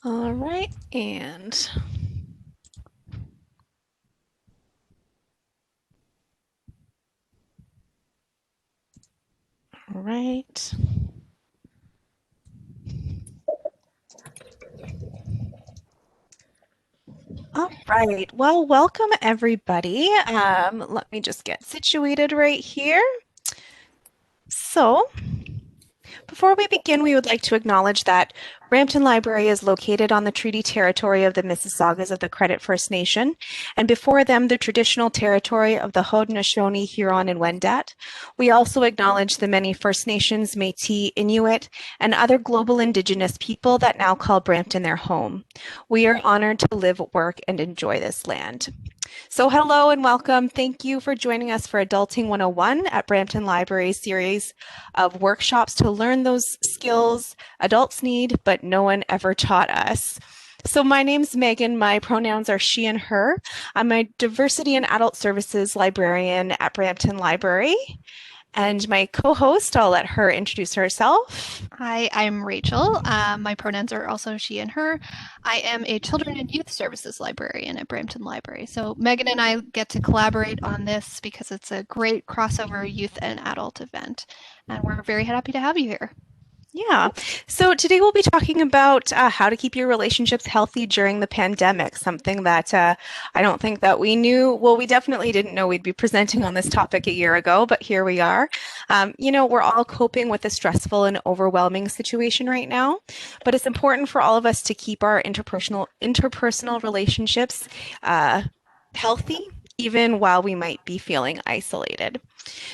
All right, and all right. All right. Well, welcome everybody. Let me just get situated right here. So, before we begin, we would like to acknowledge that Brampton Library is located on the treaty territory of the Mississaugas of the Credit First Nation, and before them, the traditional territory of the Haudenosaunee, Huron, and Wendat. We also acknowledge the many First Nations, Métis, Inuit, and other global Indigenous people that now call Brampton their home. We are honored to live, work, and enjoy this land. So hello and welcome. Thank you for joining us for Adulting 101 at Brampton Library's series of workshops to learn those skills adults need, but no one ever taught us. So my name's Megan. My pronouns are she and her. I'm a diversity and adult services librarian at Brampton Library. And my co-host, I'll let her introduce herself. Hi, I'm Rachel. My pronouns are also she and her. I am a children and youth services librarian at Brampton Library. So Megan and I get to collaborate on this because it's a great crossover youth and adult event. And we're very happy to have you here. Yeah. So today we'll be talking about how to keep your relationships healthy during the pandemic, something that I don't think that we knew. Well, we definitely didn't know we'd be presenting on this topic a year ago, but here we are. We're all coping with a stressful and overwhelming situation right now, but it's important for all of us to keep our interpersonal relationships healthy, even while we might be feeling isolated.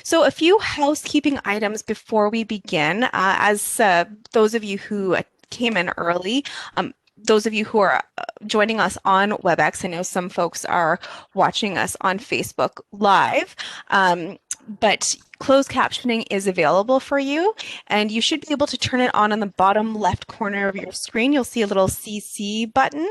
So, a few housekeeping items before we begin. As those of you who came in early, those of you who are joining us on WebEx, I know some folks are watching us on Facebook Live, but closed captioning is available for you, and you should be able to turn it on the bottom left corner of your screen. You'll see a little CC button,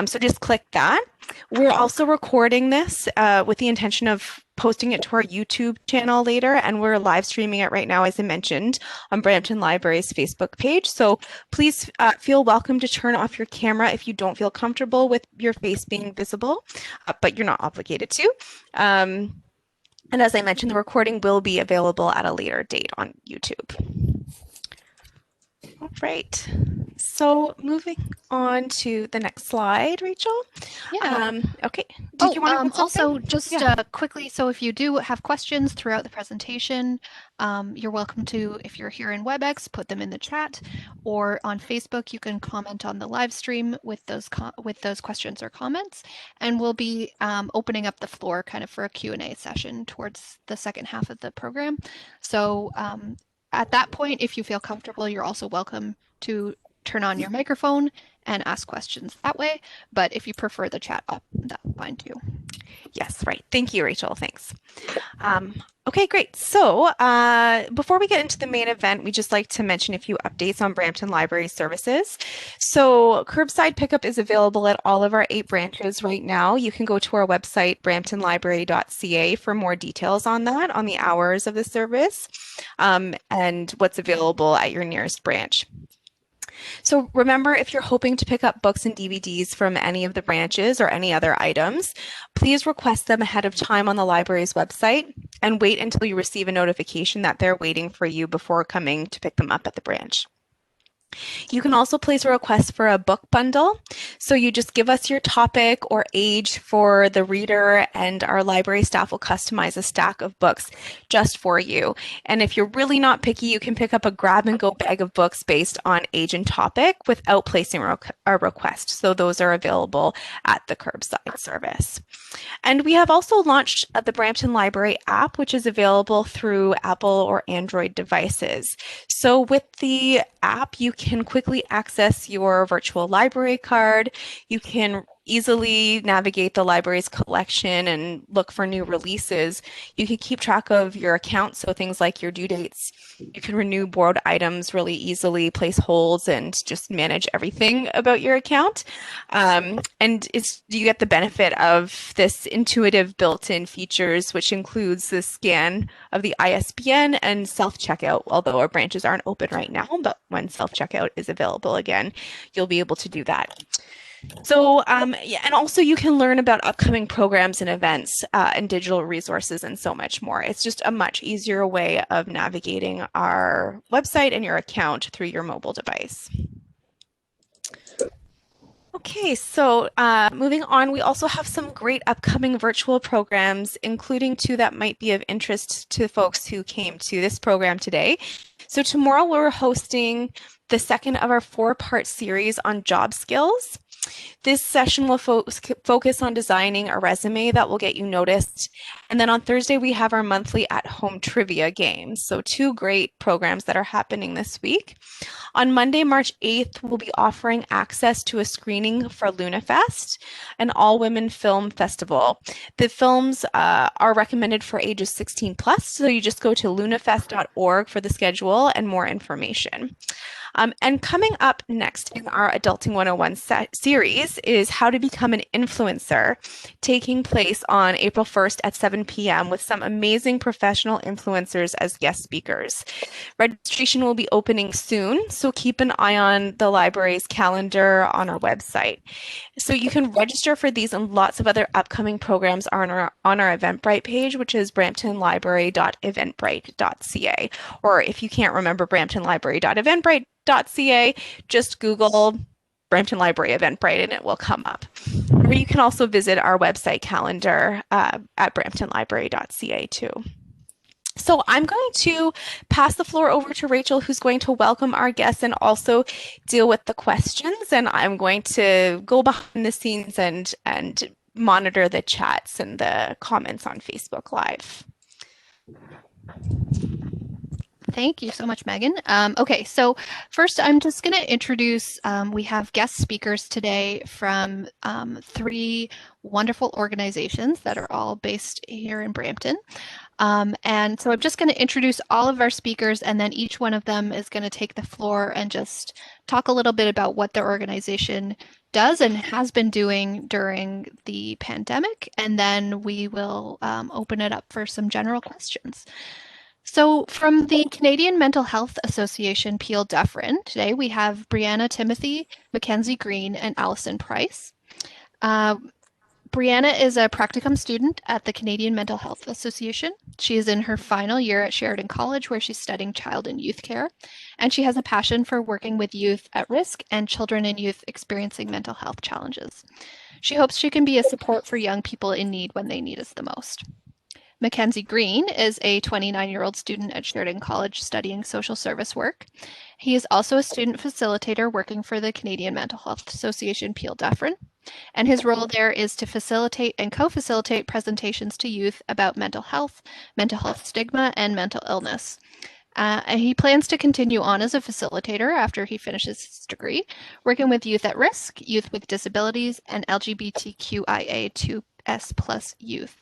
so just click that. We're also recording this with the intention of posting it to our YouTube channel later, and we're live streaming it right now, as I mentioned, on Brampton Library's Facebook page. So please feel welcome to turn off your camera if you don't feel comfortable with your face being visible, but you're not obligated to. And as I mentioned, the recording will be available at a later date on YouTube. All right. So moving on to the next slide, Rachel. Yeah. Okay. Did you want to add Also, something? just Yeah. quickly, so if you do have questions throughout the presentation, you're welcome to, if you're here in WebEx, put them in the chat, or on Facebook, you can comment on the live stream with those questions or comments, and we'll be opening up the floor kind of for a Q&A session towards the second half of the program. So at that point, if you feel comfortable, you're also welcome to turn on your microphone and ask questions that way. But if you prefer the chat up, that's fine too. Yes, right. Thank you, Rachel. Thanks. Okay, great. So before we get into the main event, we just like to mention a few updates on Brampton Library services. So curbside pickup is available at all of our 8 branches right now. You can go to our website, bramptonlibrary.ca, for more details on that, on the hours of the service, and what's available at your nearest branch. So remember, if you're hoping to pick up books and DVDs from any of the branches or any other items, please request them ahead of time on the library's website and wait until you receive a notification that they're waiting for you before coming to pick them up at the branch. You can also place a request for a book bundle. So you just give us your topic or age for the reader, and our library staff will customize a stack of books just for you. And if you're really not picky, you can pick up a grab and go bag of books based on age and topic without placing a request. So those are available at the curbside service. And we have also launched the Brampton Library app, which is available through Apple or Android devices. So with the app, you can quickly access your virtual library card. You can easily navigate the library's collection and look for new releases. You can keep track of your account, so things like your due dates. You can renew borrowed items really easily, place holds, and just manage everything about your account. And you get the benefit of this intuitive built-in features, which includes the scan of the ISBN and self-checkout, although our branches aren't open right now, but when self-checkout is available again, you'll be able to do that. So, yeah, and also you can learn about upcoming programs and events and digital resources and so much more. It's just a much easier way of navigating our website and your account through your mobile device. Okay, so moving on, we also have some great upcoming virtual programs, including two that might be of interest to folks who came to this program today. So tomorrow we're hosting the second of our four-part series on job skills. This session will focus on designing a resume that will get you noticed. And then on Thursday, we have our monthly at-home trivia games. So two great programs that are happening this week. On Monday, March 8th, we'll be offering access to a screening for LunaFest, an all-women film festival. The films are recommended for ages 16 plus, so you just go to lunafest.org for the schedule and more information. And coming up next in our Adulting 101 series is How to Become an Influencer, taking place on April 1st at 7 p.m. with some amazing professional influencers as guest speakers. Registration will be opening soon, so keep an eye on the library's calendar on our website. So you can register for these and lots of other upcoming programs on our Eventbrite page, which is bramptonlibrary.eventbrite.ca. Or if you can't remember bramptonlibrary.eventbrite.ca, just Google Brampton Library Eventbrite and it will come up. Or you can also visit our website calendar at bramptonlibrary.ca too. So I'm going to pass the floor over to Rachel, who's going to welcome our guests and also deal with the questions. And I'm going to go behind the scenes and monitor the chats and the comments on Facebook Live. Thank you so much, Megan. Okay, so first I'm just going to introduce, we have guest speakers today from three wonderful organizations that are all based here in Brampton. And so I'm just going to introduce all of our speakers, and then each one of them is going to take the floor and just talk a little bit about what their organization does and has been doing during the pandemic, and then we will open it up for some general questions. So from the Canadian Mental Health Association, Peel Dufferin, today we have Brianna Timothy, Mackenzie Green, and Allison Price. Brianna is a practicum student at the Canadian Mental Health Association. She is in her final year at Sheridan College, where she's studying child and youth care, and she has a passion for working with youth at risk and children and youth experiencing mental health challenges. She hopes she can be a support for young people in need when they need us the most. Mackenzie Green is a 29-year-old student at Sheridan College studying social service work. He is also a student facilitator working for the Canadian Mental Health Association, Peel Dufferin, and his role there is to facilitate and co-facilitate presentations to youth about mental health stigma, and mental illness. And he plans to continue on as a facilitator after he finishes his degree, working with youth at risk, youth with disabilities, and LGBTQIA2S+ youth.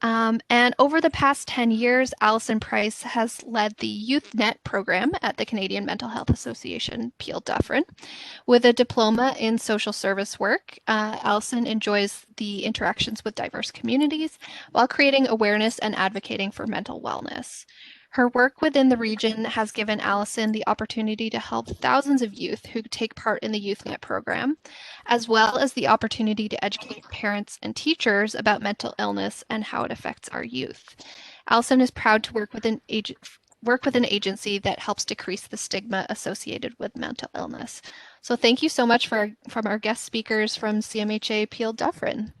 And over the past 10 years, Allison Price has led the YouthNet program at the Canadian Mental Health Association, Peel Dufferin. With a diploma in social service work, Allison enjoys the interactions with diverse communities while creating awareness and advocating for mental wellness. Her work within the region has given Allison the opportunity to help thousands of youth who take part in the YouthNet program, as well as the opportunity to educate parents and teachers about mental illness and how it affects our youth. Allison is proud to work with an agency that helps decrease the stigma associated with mental illness. So thank you so much from our guest speakers from CMHA Peel Dufferin.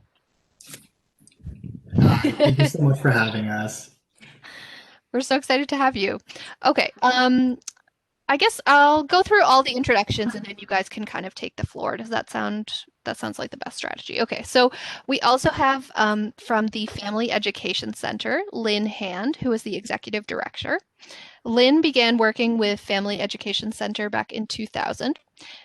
Thank you so much for having us. We're so excited to have you. Okay, I guess I'll go through all the introductions and then you guys can kind of take the floor. Does that sound, that sounds like the best strategy. Okay, so we also have from the Family Education Center, Lynn Hand, who is the executive director. Lynn began working with Family Education Center back in 2000.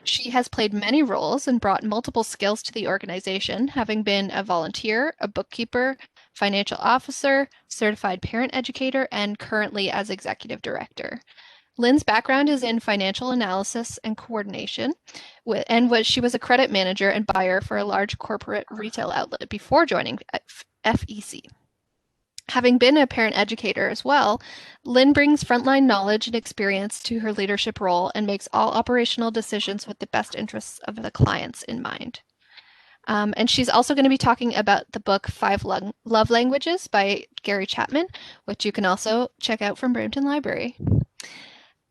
She has played many roles and brought multiple skills to the organization, having been a volunteer, a bookkeeper, financial officer, certified parent educator, and currently as executive director. Lynn's background is in financial analysis and coordination, she was a credit manager and buyer for a large corporate retail outlet before joining FEC. Having been a parent educator as well, Lynn brings frontline knowledge and experience to her leadership role and makes all operational decisions with the best interests of the clients in mind. And she's also going to be talking about the book Five Love Languages by Gary Chapman, which you can also check out from Brampton Library.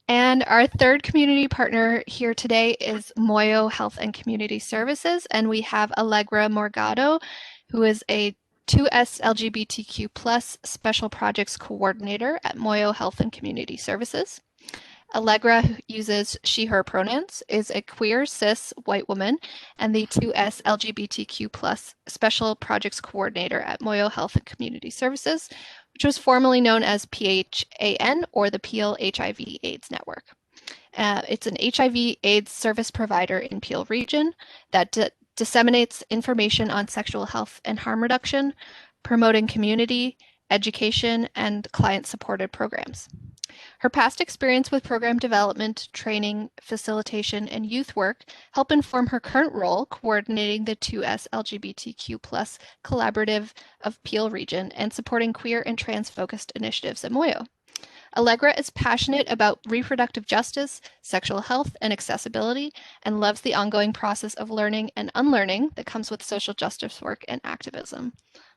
And our third community partner here today is Moyo Health and Community Services, and we have Allegra Morgado, who is a 2S LGBTQ+ Special Projects Coordinator at Moyo Health and Community Services. Allegra uses she/her pronouns, is a queer cis white woman, and the 2S LGBTQ+ Special Projects Coordinator at Moyo Health and Community Services, which was formerly known as PHAN or the Peel HIV/AIDS Network. It's an HIV/AIDS service provider in Peel region that disseminates information on sexual health and harm reduction, promoting community, education, and client-supported programs. Her past experience with program development, training, facilitation, and youth work help inform her current role coordinating the 2S LGBTQ+ collaborative of Peel region and supporting queer and trans-focused initiatives at Moyo. Allegra is passionate about reproductive justice, sexual health, and accessibility, and loves the ongoing process of learning and unlearning that comes with social justice work and activism.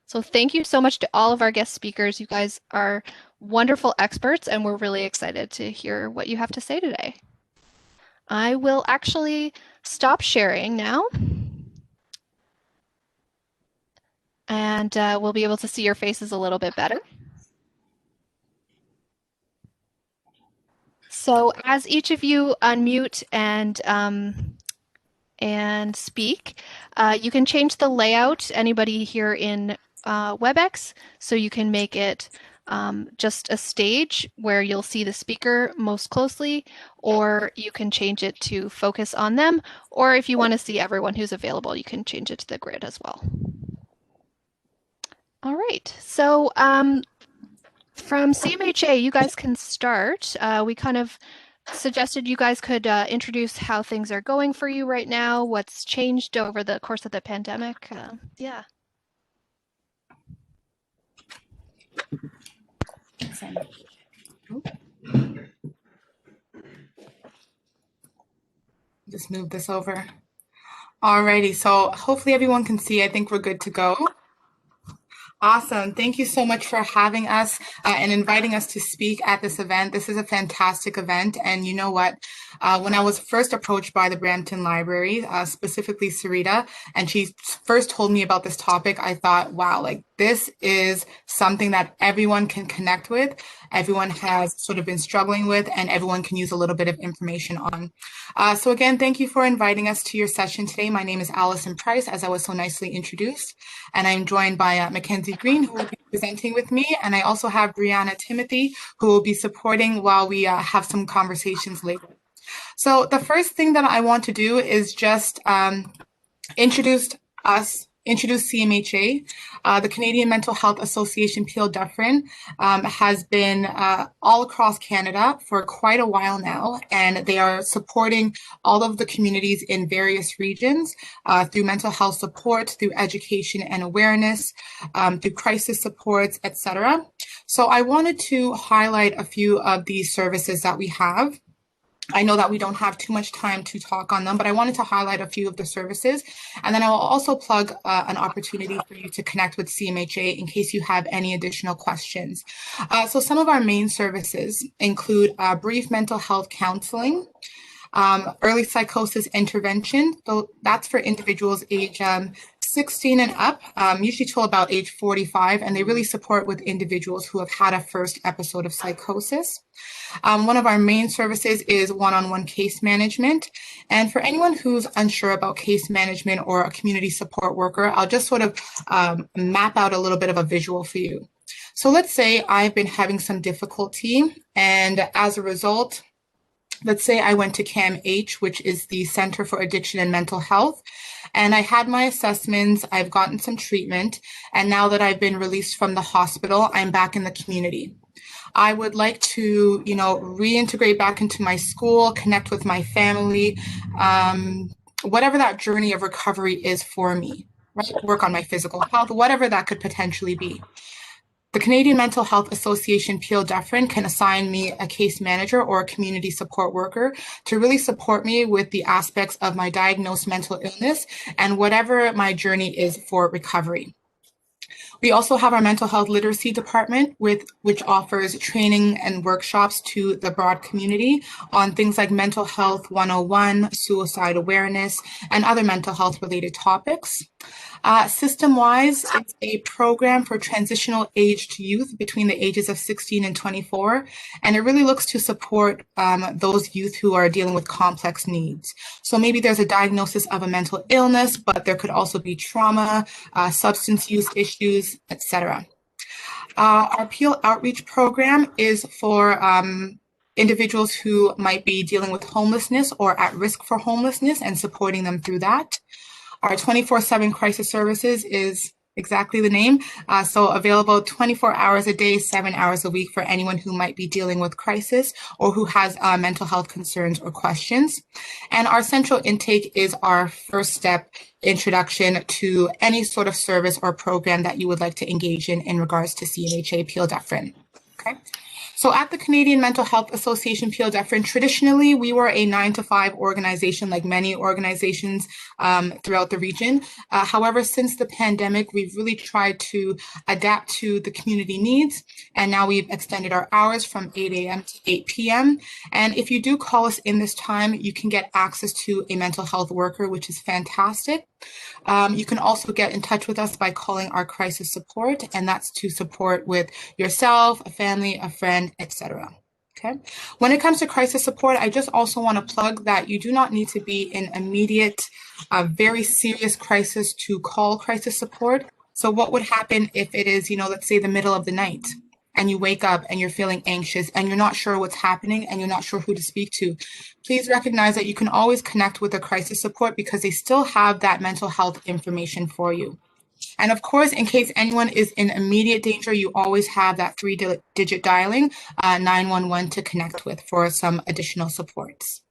So thank you so much to all of our guest speakers. You guys are wonderful experts, and we're really excited to hear what you have to say today. I will actually stop sharing now, and we'll be able to see your faces a little bit better. So as each of you unmute and speak, you can change the layout, anybody here in WebEx, so you can make it just a stage where you'll see the speaker most closely, or you can change it to focus on them, or if you want to see everyone who's available, you can change it to the grid as well. All right, so from CMHA, you guys can start. We kind of suggested you guys could introduce how things are going for you right now, what's changed over the course of the pandemic. Yeah. Just move this over. Alrighty, so hopefully everyone can see. I think we're good to go. Awesome. Thank you so much for having us and inviting us to speak at this event. This is a fantastic event. And you know what? When I was first approached by the Brampton Library, specifically Sarita, and she first told me about this topic, I thought, wow, like this is something that everyone can connect with, everyone has sort of been struggling with, and everyone can use a little bit of information on. So again, thank you for inviting us to your session today. My name is Allison Price, as I was so nicely introduced, and I'm joined by Mackenzie Green, who will be presenting with me, and I also have Brianna Timothy, who will be supporting while we have some conversations later. So the first thing that I want to do is just introduce CMHA. The Canadian Mental Health Association, Peel Dufferin, has been all across Canada for quite a while now, and they are supporting all of the communities in various regions through mental health support, through education and awareness, through crisis supports, etc. So I wanted to highlight a few of these services that we have. I know that we don't have too much time to talk on them, but I wanted to highlight a few of the services. And then I will also plug an opportunity for you to connect with CMHA in case you have any additional questions. So some of our main services include brief mental health counseling, early psychosis intervention. So that's for individuals age 16 and up, usually till about age 45, and they really support with individuals who have had a first episode of psychosis. One of our main services is one-on-one case management. And for anyone who's unsure about case management or a community support worker, I'll just sort of map out a little bit of a visual for you. So let's say I've been having some difficulty, and as a result, let's say I went to CAMH, which is the Center for Addiction and Mental Health, and I had my assessments, I've gotten some treatment, and now that I've been released from the hospital, I'm back in the community. I would like to, reintegrate back into my school, connect with my family, whatever that journey of recovery is for me, right? Work on my physical health, whatever that could potentially be. The Canadian Mental Health Association Peel Dufferin can assign me a case manager or a community support worker to really support me with the aspects of my diagnosed mental illness and whatever my journey is for recovery. We also have our mental health literacy department, which offers training and workshops to the broad community on things like mental health 101, suicide awareness, and other mental health related topics. System-wise, it's a program for transitional aged youth between the ages of 16 and 24, and it really looks to support those youth who are dealing with complex needs. So maybe there's a diagnosis of a mental illness, but there could also be trauma, substance use issues, etc. Our Peel Outreach program is for individuals who might be dealing with homelessness or at risk for homelessness and supporting them through that. Our 24/7 crisis services is exactly the name. So available 24 hours a day, 7 hours a week for anyone who might be dealing with crisis or who has mental health concerns or questions. And our central intake is our first step introduction to any sort of service or program that you would like to engage in regards to CMHA Peel Dufferin. Okay. So at the Canadian Mental Health Association Peel Dufferin, traditionally we were a 9-to-5 organization, like many organizations throughout the region. However, since the pandemic, we've really tried to adapt to the community needs, and now we've extended our hours from 8 a.m. to 8 p.m. And if you do call us in this time, you can get access to a mental health worker, which is fantastic. You can also get in touch with us by calling our crisis support, and that's to support with yourself, a family, a friend, etc. Okay. When it comes to crisis support, I just also want to plug that you do not need to be in immediate, very serious crisis to call crisis support. So what would happen if it is, let's say the middle of the night, and you wake up and you're feeling anxious and you're not sure what's happening and you're not sure who to speak to, please recognize that you can always connect with the crisis support because they still have that mental health information for you. And of course, in case anyone is in immediate danger, you always have that 3-digit dialing 911 to connect with for some additional supports.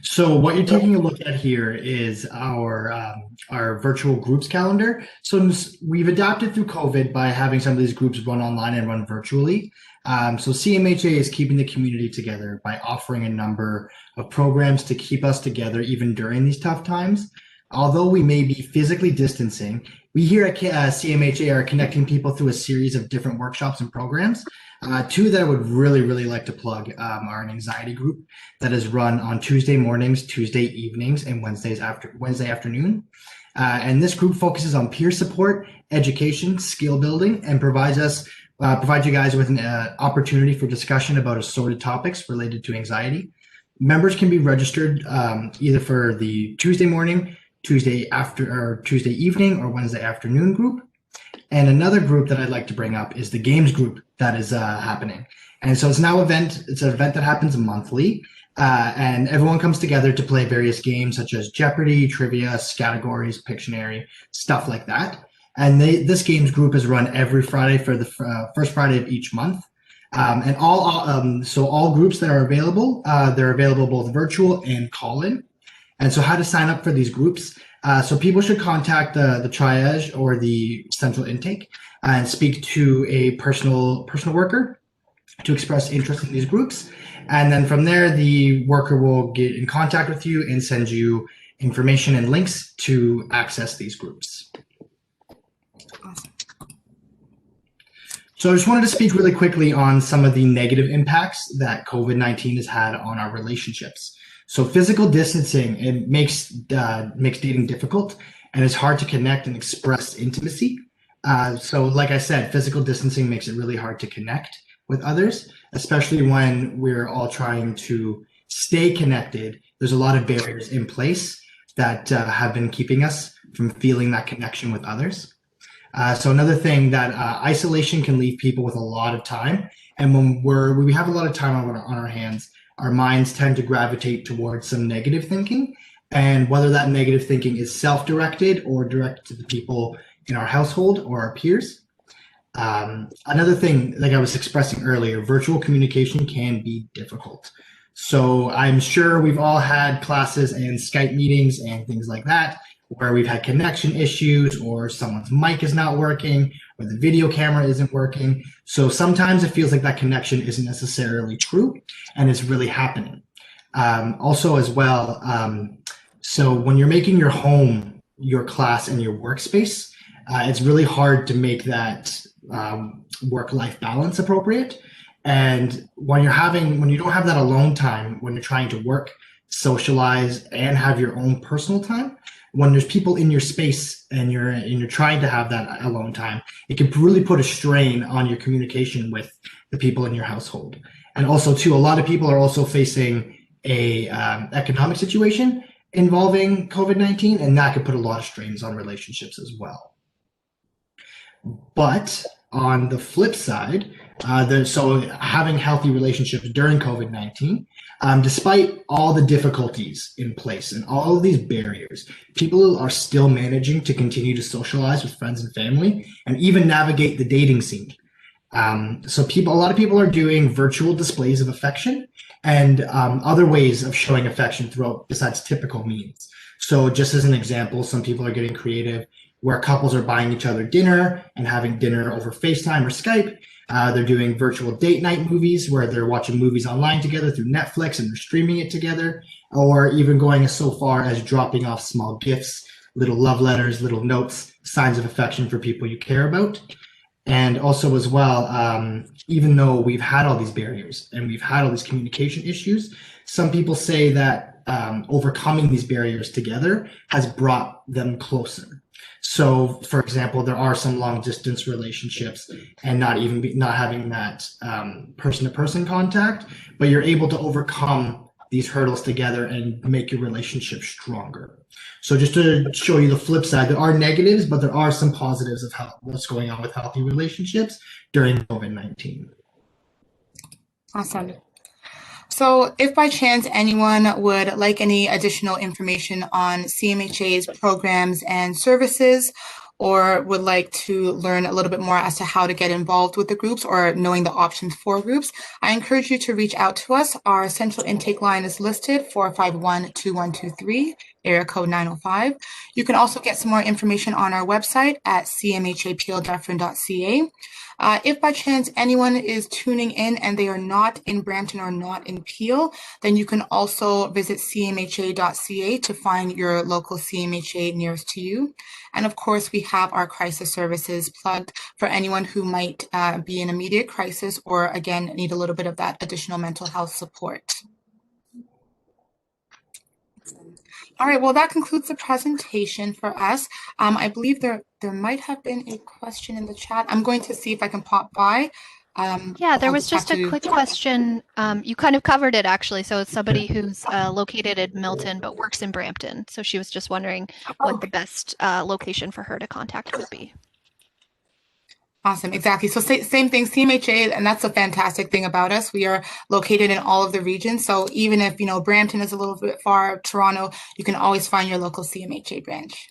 So what you're taking a look at here is our virtual groups calendar. So we've adapted through COVID by having some of these groups run online and run virtually. So CMHA is keeping the community together by offering a number of programs to keep us together even during these tough times. Although we may be physically distancing, we here at CMHA are connecting people through a series of different workshops and programs. Two that I would really like to plug are an anxiety group that is run on Tuesday mornings, Tuesday evenings, and Wednesday afternoon. And this group focuses on peer support, education, skill building, and provides you guys with an opportunity for discussion about assorted topics related to anxiety. Members can be registered either for the Tuesday morning, Tuesday evening, or Wednesday afternoon group. And another group that I'd like to bring up is the games group that is happening. And so it's an event that happens monthly, and everyone comes together to play various games such as Jeopardy, trivia, categories, Pictionary, stuff like that. And this games group is run every Friday for the first Friday of each month. And all groups that are available, they're available both virtual and call-in. And so how to sign up for these groups? So people should contact the triage or the central intake and speak to a personal worker to express interest in these groups. And then from there, the worker will get in contact with you and send you information and links to access these groups. Awesome. So I just wanted to speak really quickly on some of the negative impacts that COVID-19 has had on our relationships. So physical distancing, it makes dating difficult, and it's hard to connect and express intimacy. So like I said, physical distancing makes it really hard to connect with others, especially when we're all trying to stay connected. There's a lot of barriers in place that have been keeping us from feeling that connection with others. So another thing that isolation can leave people with a lot of time. And when we have a lot of time on our hands, our minds tend to gravitate towards some negative thinking. And whether that negative thinking is self-directed or directed to the people in our household or our peers. Another thing, like I was expressing earlier, virtual communication can be difficult. So I'm sure we've all had classes and Skype meetings and things like that where we've had connection issues or someone's mic is not working or the video camera isn't working. So sometimes it feels like that connection isn't necessarily true and it's really happening. Also as well, so when you're making your home, your class and your workspace, it's really hard to make that work-life balance appropriate. And when you don't have that alone time, when you're trying to work, socialize, and have your own personal time, when there's people in your space and you're trying to have that alone time, it can really put a strain on your communication with the people in your household. And also, too, a lot of people are also facing a economic situation involving COVID-19, and that could put a lot of strains on relationships as well. But on the flip side, so having healthy relationships during COVID-19, despite all the difficulties in place and all of these barriers, people are still managing to continue to socialize with friends and family and even navigate the dating scene. So a lot of people are doing virtual displays of affection and other ways of showing affection besides typical means. So just as an example, some people are getting creative where couples are buying each other dinner and having dinner over FaceTime or Skype. They're doing virtual date night movies where they're watching movies online together through Netflix and they're streaming it together, or even going so far as dropping off small gifts, little love letters, little notes, signs of affection for people you care about. And also as well, even though we've had all these barriers and we've had all these communication issues, some people say that overcoming these barriers together has brought them closer. So, for example, there are some long distance relationships and not having that person-to-person contact, but you're able to overcome these hurdles together and make your relationship stronger. So just to show you the flip side, there are negatives, but there are some positives of what's going on with healthy relationships during COVID-19. Awesome. So if by chance anyone would like any additional information on CMHA's programs and services, or would like to learn a little bit more as to how to get involved with the groups or knowing the options for groups, I encourage you to reach out to us. Our central intake line is listed 451-2123, area code 905. You can also get some more information on our website at cmhapldufferin.ca. If by chance anyone is tuning in and they are not in Brampton or not in Peel, then you can also visit cmha.ca to find your local CMHA nearest to you. And of course, we have our crisis services plugged for anyone who might be in immediate crisis or, again, need a little bit of that additional mental health support. All right, well, that concludes the presentation for us. I believe there might have been a question in the chat. I'm going to see if I can pop by. Yeah, there was just a quick question. You kind of covered it, actually. So it's somebody who's located in Milton but works in Brampton. So she was just wondering what the best location for her to contact would be. Awesome, exactly. So same thing, CMHA, and that's a fantastic thing about us. We are located in all of the regions. So even if, Brampton is a little bit far, Toronto, you can always find your local CMHA branch.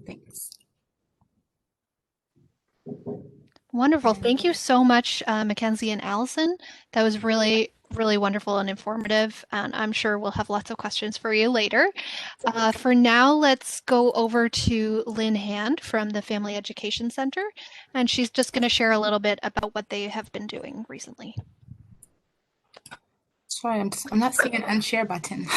Thanks. Wonderful. Thank you so much, Mackenzie and Allison. That was really, really wonderful and informative, and I'm sure we'll have lots of questions for you later. For now, let's go over to Lynn Hand from the Family Education Center, and she's just going to share a little bit about what they have been doing recently. Sorry, I'm not seeing an unshare button.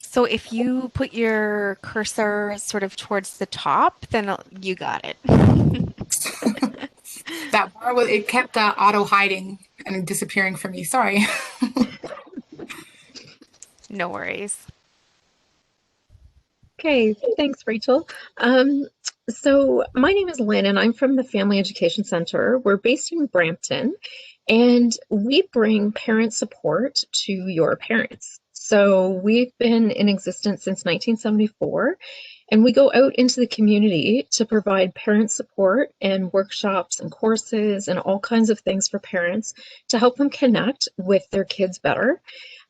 So if you put your cursor sort of towards the top, then you got it. That bar, it kept auto hiding and disappearing for me. Sorry. No worries. Okay, thanks, Rachel. So my name is Lynn, and I'm from the Family Education Center. We're based in Brampton, and we bring parent support to your parents. So we've been in existence since 1974, and we go out into the community to provide parent support and workshops and courses and all kinds of things for parents to help them connect with their kids better.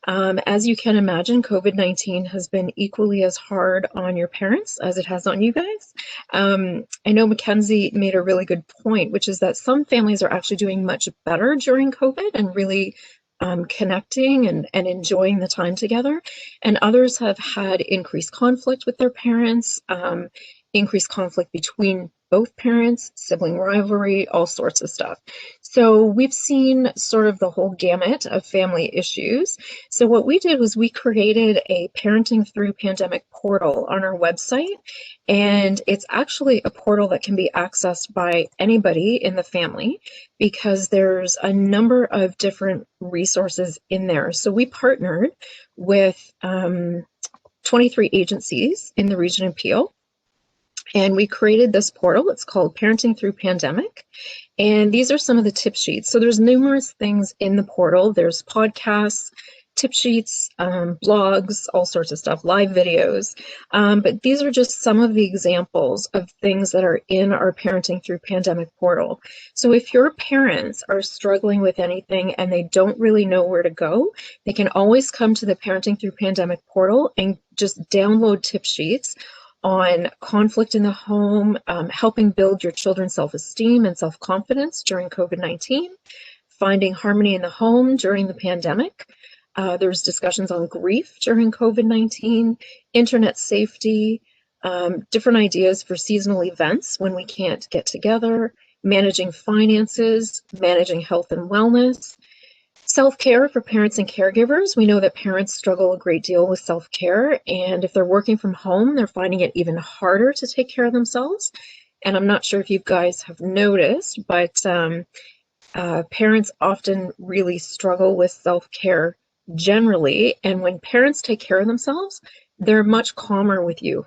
As you can imagine, COVID-19 has been equally as hard on your parents as it has on you guys. I know Mackenzie made a really good point, which is that some families are actually doing much better during COVID and really connecting and enjoying the time together. And others have had increased conflict with their parents, increased conflict between both parents, sibling rivalry, all sorts of stuff. So we've seen sort of the whole gamut of family issues. So what we did was we created a Parenting Through Pandemic portal on our website, and it's actually a portal that can be accessed by anybody in the family because there's a number of different resources in there. So we partnered with 23 agencies in the region of Peel, and we created this portal. It's called Parenting Through Pandemic. And these are some of the tip sheets. So there's numerous things in the portal. There's podcasts, tip sheets, blogs, all sorts of stuff, live videos. But these are just some of the examples of things that are in our Parenting Through Pandemic portal. So if your parents are struggling with anything and they don't really know where to go, they can always come to the Parenting Through Pandemic portal and just download tip sheets on conflict in the home, helping build your children's self-esteem and self-confidence during COVID-19, finding harmony in the home during the pandemic. There's discussions on grief during COVID-19, internet safety, different ideas for seasonal events when we can't get together, managing finances, managing health and wellness, self-care for parents and caregivers. We know that parents struggle a great deal with self-care, and if they're working from home, they're finding it even harder to take care of themselves. And I'm not sure if you guys have noticed, but parents often really struggle with self-care generally. And when parents take care of themselves, they're much calmer with you.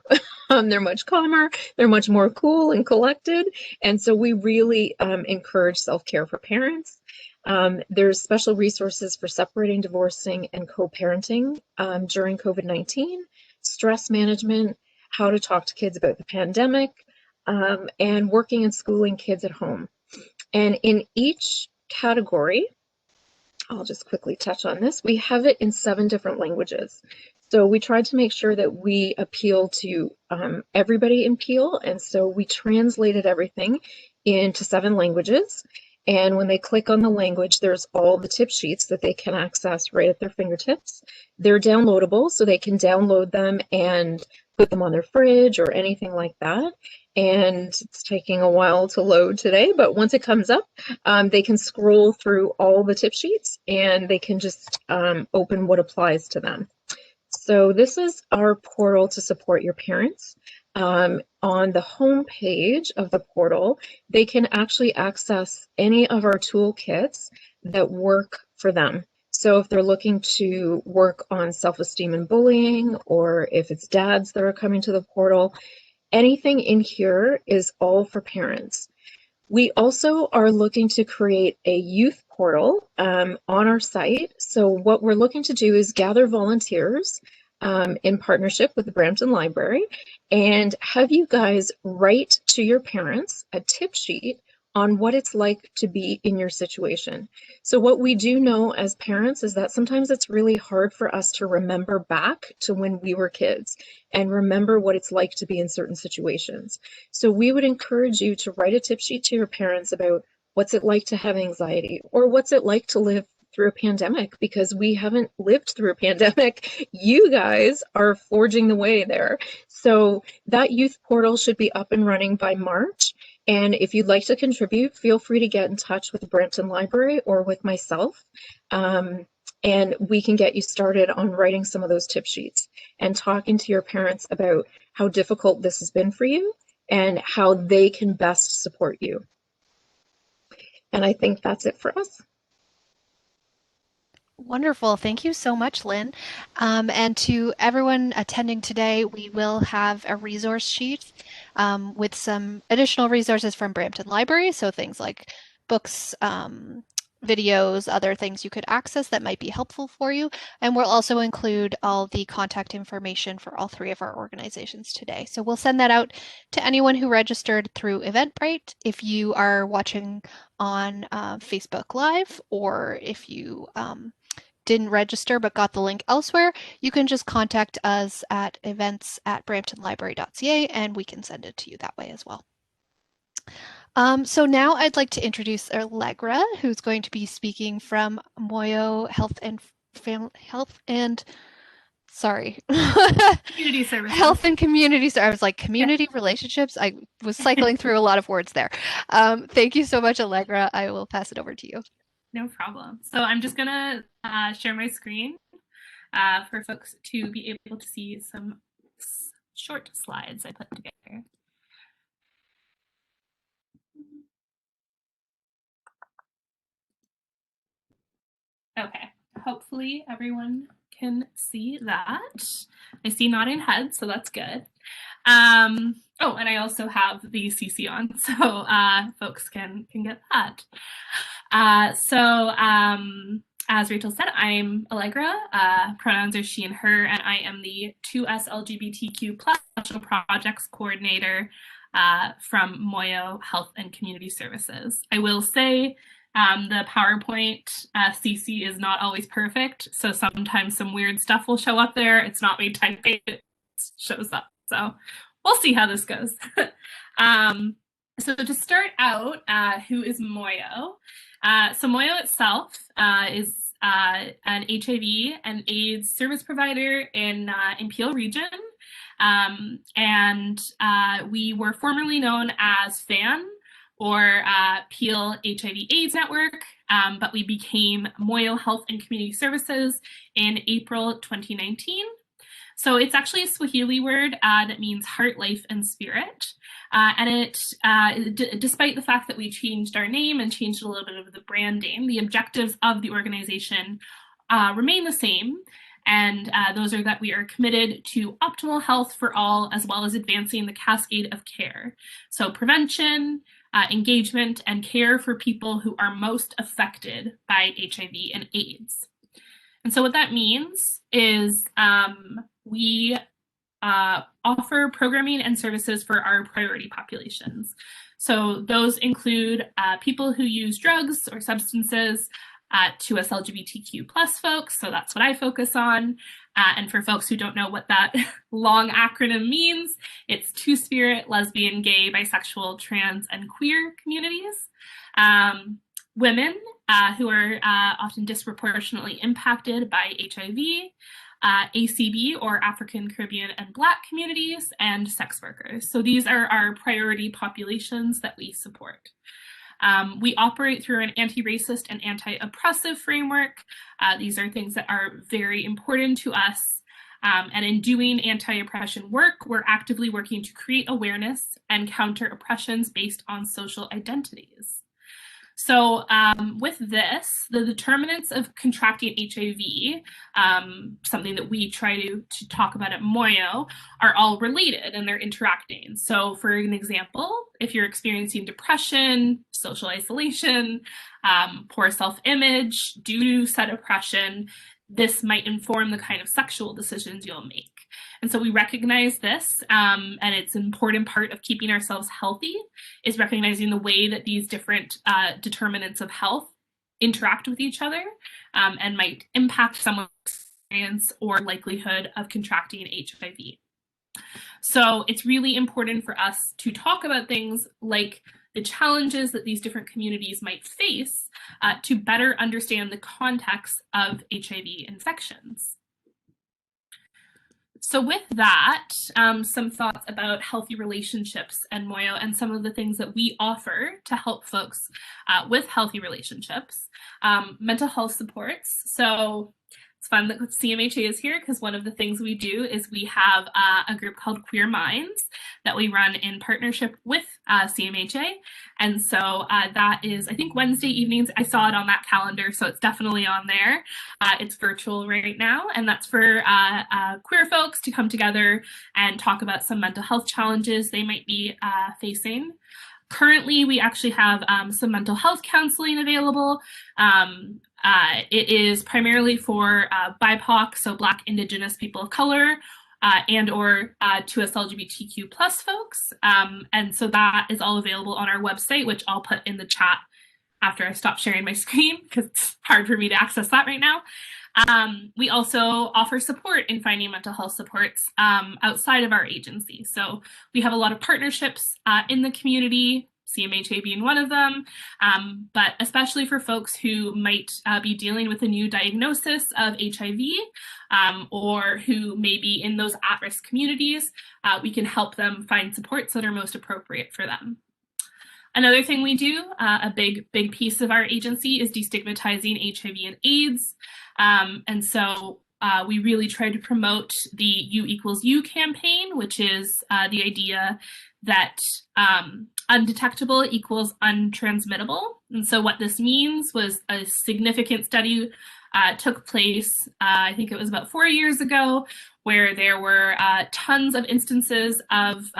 They're much calmer, they're much more cool and collected. And so we really encourage self-care for parents. There's special resources for separating, divorcing, and co-parenting during COVID-19, stress management, how to talk to kids about the pandemic, and working and schooling kids at home. And in each category, I'll just quickly touch on this, we have it in 7 different languages. So we tried to make sure that we appeal to everybody in Peel, and so we translated everything into 7 languages. And when they click on the language, there's all the tip sheets that they can access right at their fingertips. They're downloadable, so they can download them and put them on their fridge or anything like that. And it's taking a while to load today, but once it comes up, they can scroll through all the tip sheets and they can just open what applies to them. So this is our portal to support your parents. On the home page of the portal, they can actually access any of our toolkits that work for them. So if they're looking to work on self-esteem and bullying, or if it's dads that are coming to the portal, anything in here is all for parents. We also are looking to create a youth portal on our site. So what we're looking to do is gather volunteers in partnership with the Brampton Library and have you guys write to your parents a tip sheet on what it's like to be in your situation. So what we do know as parents is that sometimes it's really hard for us to remember back to when we were kids and remember what it's like to be in certain situations. So we would encourage you to write a tip sheet to your parents about what's it like to have anxiety, or what's it like to live through a pandemic, because we haven't lived through a pandemic. You guys are forging the way there. So that youth portal should be up and running by March. And if you'd like to contribute, feel free to get in touch with the Brampton Library or with myself. And we can get you started on writing some of those tip sheets and talking to your parents about how difficult this has been for you and how they can best support you. And I think that's it for us. Wonderful. Thank you so much, Lynn. And to everyone attending today, we will have a resource sheet with some additional resources from Brampton Library. So things like books, videos, other things you could access that might be helpful for you. And we'll also include all the contact information for all three of our organizations today. So we'll send that out to anyone who registered through Eventbrite. If you are watching on Facebook Live, or if you didn't register but got the link elsewhere, you can just contact us at events@bramptonlibrary.ca and we can send it to you that way as well. So now I'd like to introduce Allegra, who's going to be speaking from Moyo Community services. Health and community. I was like community relationships. I was cycling through a lot of words there. Thank you so much, Allegra. I will pass it over to you. No problem. So I'm just gonna share my screen for folks to be able to see some short slides I put together. Okay, hopefully everyone can see that. I see nodding heads, so that's good. Oh, and I also have the CC on, so folks can get that. As Rachel said, I'm Allegra. Pronouns are she and her, and I am the 2S LGBTQ+ Special Projects Coordinator from Moyo Health and Community Services. I will say the PowerPoint CC is not always perfect, so sometimes some weird stuff will show up there. It's not me typing, it shows up. So we'll see how this goes. So to start out, who is Moyo? So Moyo itself is an HIV and AIDS service provider in Peel region. We were formerly known as FAN, or Peel HIV/AIDS Network, but we became Moyo Health and Community Services in April 2019. So it's actually a Swahili word that means heart, life, and spirit. Despite the fact that we changed our name and changed a little bit of the branding, the objectives of the organization remain the same. And those are that we are committed to optimal health for all, as well as advancing the cascade of care. So prevention, engagement, and care for people who are most affected by HIV and AIDS. And so what that means is we offer programming and services for our priority populations. So those include people who use drugs or substances, 2S LGBTQ+ folks, so that's what I focus on. And for folks who don't know what that long acronym means, it's Two-Spirit, lesbian, gay, bisexual, trans, and queer communities. Women who are often disproportionately impacted by HIV, ACB, or African, Caribbean, and Black communities, and sex workers. So these are our priority populations that we support. We operate through an anti-racist and anti-oppressive framework. These are things that are very important to us. And in doing anti-oppression work, we're actively working to create awareness and counter oppressions based on social identities. So with this, the determinants of contracting HIV, something that we try to talk about at Moyo, are all related and they're interacting. So for an example, if you're experiencing depression, social isolation, poor self-image due to said oppression, this might inform the kind of sexual decisions you'll make. And so we recognize this, and it's an important part of keeping ourselves healthy, is recognizing the way that these different determinants of health interact with each other and might impact someone's experience or likelihood of contracting HIV. So it's really important for us to talk about things like the challenges that these different communities might face to better understand the context of HIV infections. So with that, some thoughts about healthy relationships and Moyo and some of the things that we offer to help folks with healthy relationships. Mental health supports. So it's fun that CMHA is here because one of the things we do is we have a group called Queer Minds that we run in partnership with CMHA. And so that is, I think, Wednesday evenings. I saw it on that calendar, so it's definitely on there. It's virtual right now, and that's for queer folks to come together and talk about some mental health challenges they might be facing. Currently, we actually have some mental health counseling available. It is primarily for BIPOC, so Black, Indigenous, people of color, and or to us LGBTQ plus folks. And so that is all available on our website, which I'll put in the chat after I stop sharing my screen because it's hard for me to access that right now. We also offer support in finding mental health supports outside of our agency. So we have a lot of partnerships in the community, CMHA being one of them, but especially for folks who might be dealing with a new diagnosis of HIV or who may be in those at-risk communities, we can help them find supports that are most appropriate for them. Another thing we do, a big piece of our agency, is destigmatizing HIV and AIDS. And so we really try to promote the U=U campaign, which is the idea that undetectable equals untransmittable. And so what this means was a significant study took place, I think it was about 4 years ago, where there were tons of instances of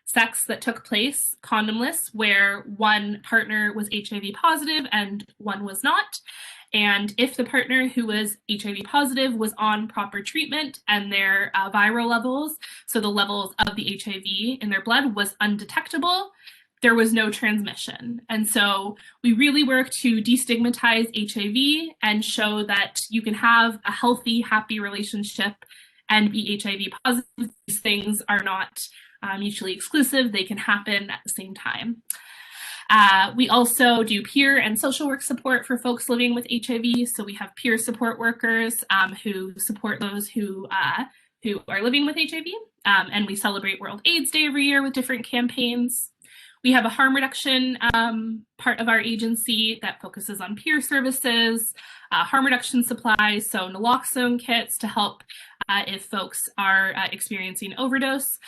sex that took place condomless, where one partner was HIV positive and one was not. And if the partner who was HIV positive was on proper treatment and their viral levels, so the levels of the HIV in their blood, was undetectable, there was no transmission. And so we really work to destigmatize HIV and show that you can have a healthy, happy relationship and be HIV positive. These things are not mutually exclusive. They can happen at the same time. We also do peer and social work support for folks living with HIV. So we have peer support workers who support those who are living with HIV. And we celebrate World AIDS Day every year with different campaigns. We have a harm reduction part of our agency that focuses on peer services, harm reduction supplies, so naloxone kits to help if folks are experiencing overdose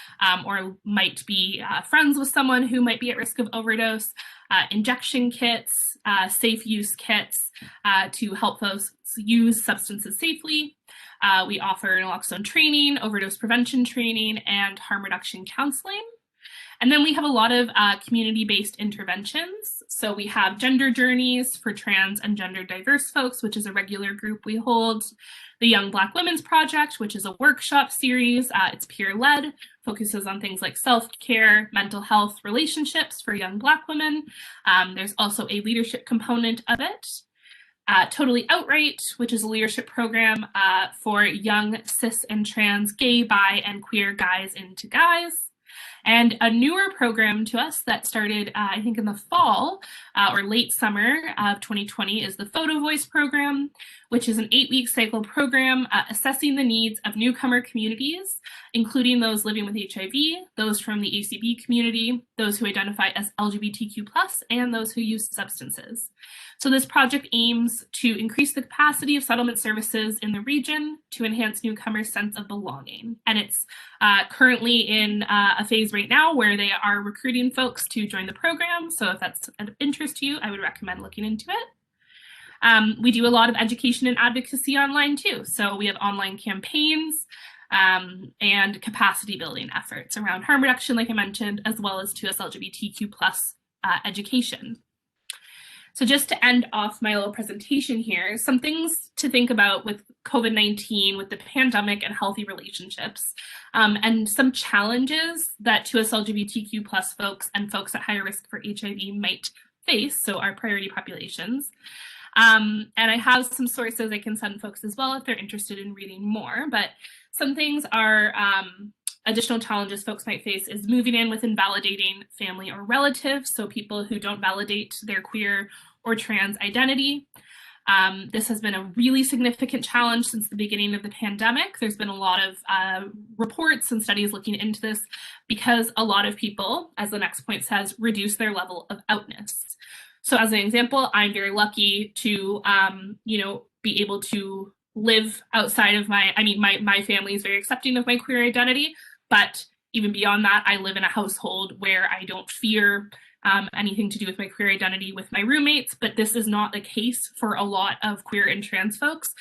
or might be friends with someone who might be at risk of overdose, injection kits, safe use kits to help folks use substances safely. We offer naloxone training, overdose prevention training, and harm reduction counseling. And then we have a lot of community-based interventions. So we have gender journeys for trans and gender diverse folks, which is a regular group we hold. The Young Black Women's Project, which is a workshop series. It's peer-led, focuses on things like self-care, mental health, relationships for young Black women. There's also a leadership component of it. Totally Outright, which is a leadership program for young cis and trans gay, bi, and queer guys into guys. And a newer program to us that started, I think, in the fall or late summer of 2020 is the Photo Voice program, which is an 8-week cycle program assessing the needs of newcomer communities, including those living with HIV, those from the ACB community, those who identify as LGBTQ+, and those who use substances. So this project aims to increase the capacity of settlement services in the region to enhance newcomers' sense of belonging. And it's currently in a phase right now where they are recruiting folks to join the program. So if that's of interest to you, I would recommend looking into it. We do a lot of education and advocacy online too. So we have online campaigns and capacity building efforts around harm reduction, like I mentioned, as well as 2S LGBTQ+ education. So just to end off my little presentation here, some things to think about with COVID-19, with the pandemic and healthy relationships, and some challenges that 2S LGBTQ+ folks and folks at higher risk for HIV might face, so our priority populations. And I have some sources I can send folks as well if they're interested in reading more, but some things are additional challenges folks might face is moving in with invalidating family or relatives, so people who don't validate their queer or trans identity. This has been a really significant challenge since the beginning of the pandemic. There's been a lot of reports and studies looking into this because a lot of people, as the next point says, reduce their level of outness. So as an example, I'm very lucky to, be able to live outside of my family is very accepting of my queer identity, but even beyond that, I live in a household where I don't fear anything to do with my queer identity with my roommates, but this is not the case for a lot of queer and trans folks.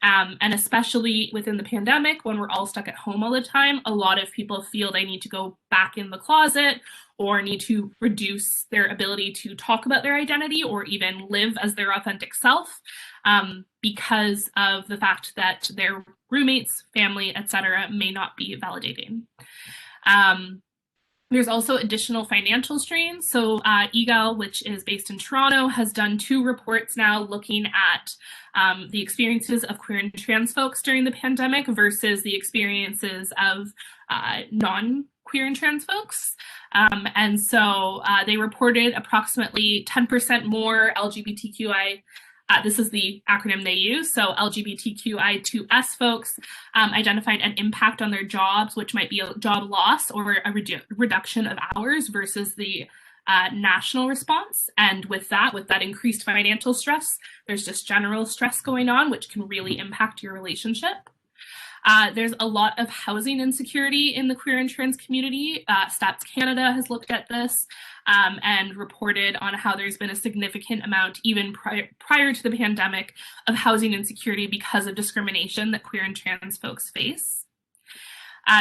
And especially within the pandemic, when we're all stuck at home all the time, a lot of people feel they need to go back in the closet or need to reduce their ability to talk about their identity or even live as their authentic self, because of the fact that their roommates, family, etc., may not be validating. There's also additional financial strains. So EGAL, which is based in Toronto, has done 2 reports now looking at the experiences of queer and trans folks during the pandemic versus the experiences of non-queer and trans folks. And so they reported approximately 10% more LGBTQI, this is the acronym they use, so LGBTQI2S folks identified an impact on their jobs, which might be a job loss or a reduction of hours versus the national response. And with that increased financial stress, there's just general stress going on, which can really impact your relationship. There's a lot of housing insecurity in the queer and trans community. Stats Canada has looked at this and reported on how there's been a significant amount, even prior to the pandemic, of housing insecurity because of discrimination that queer and trans folks face.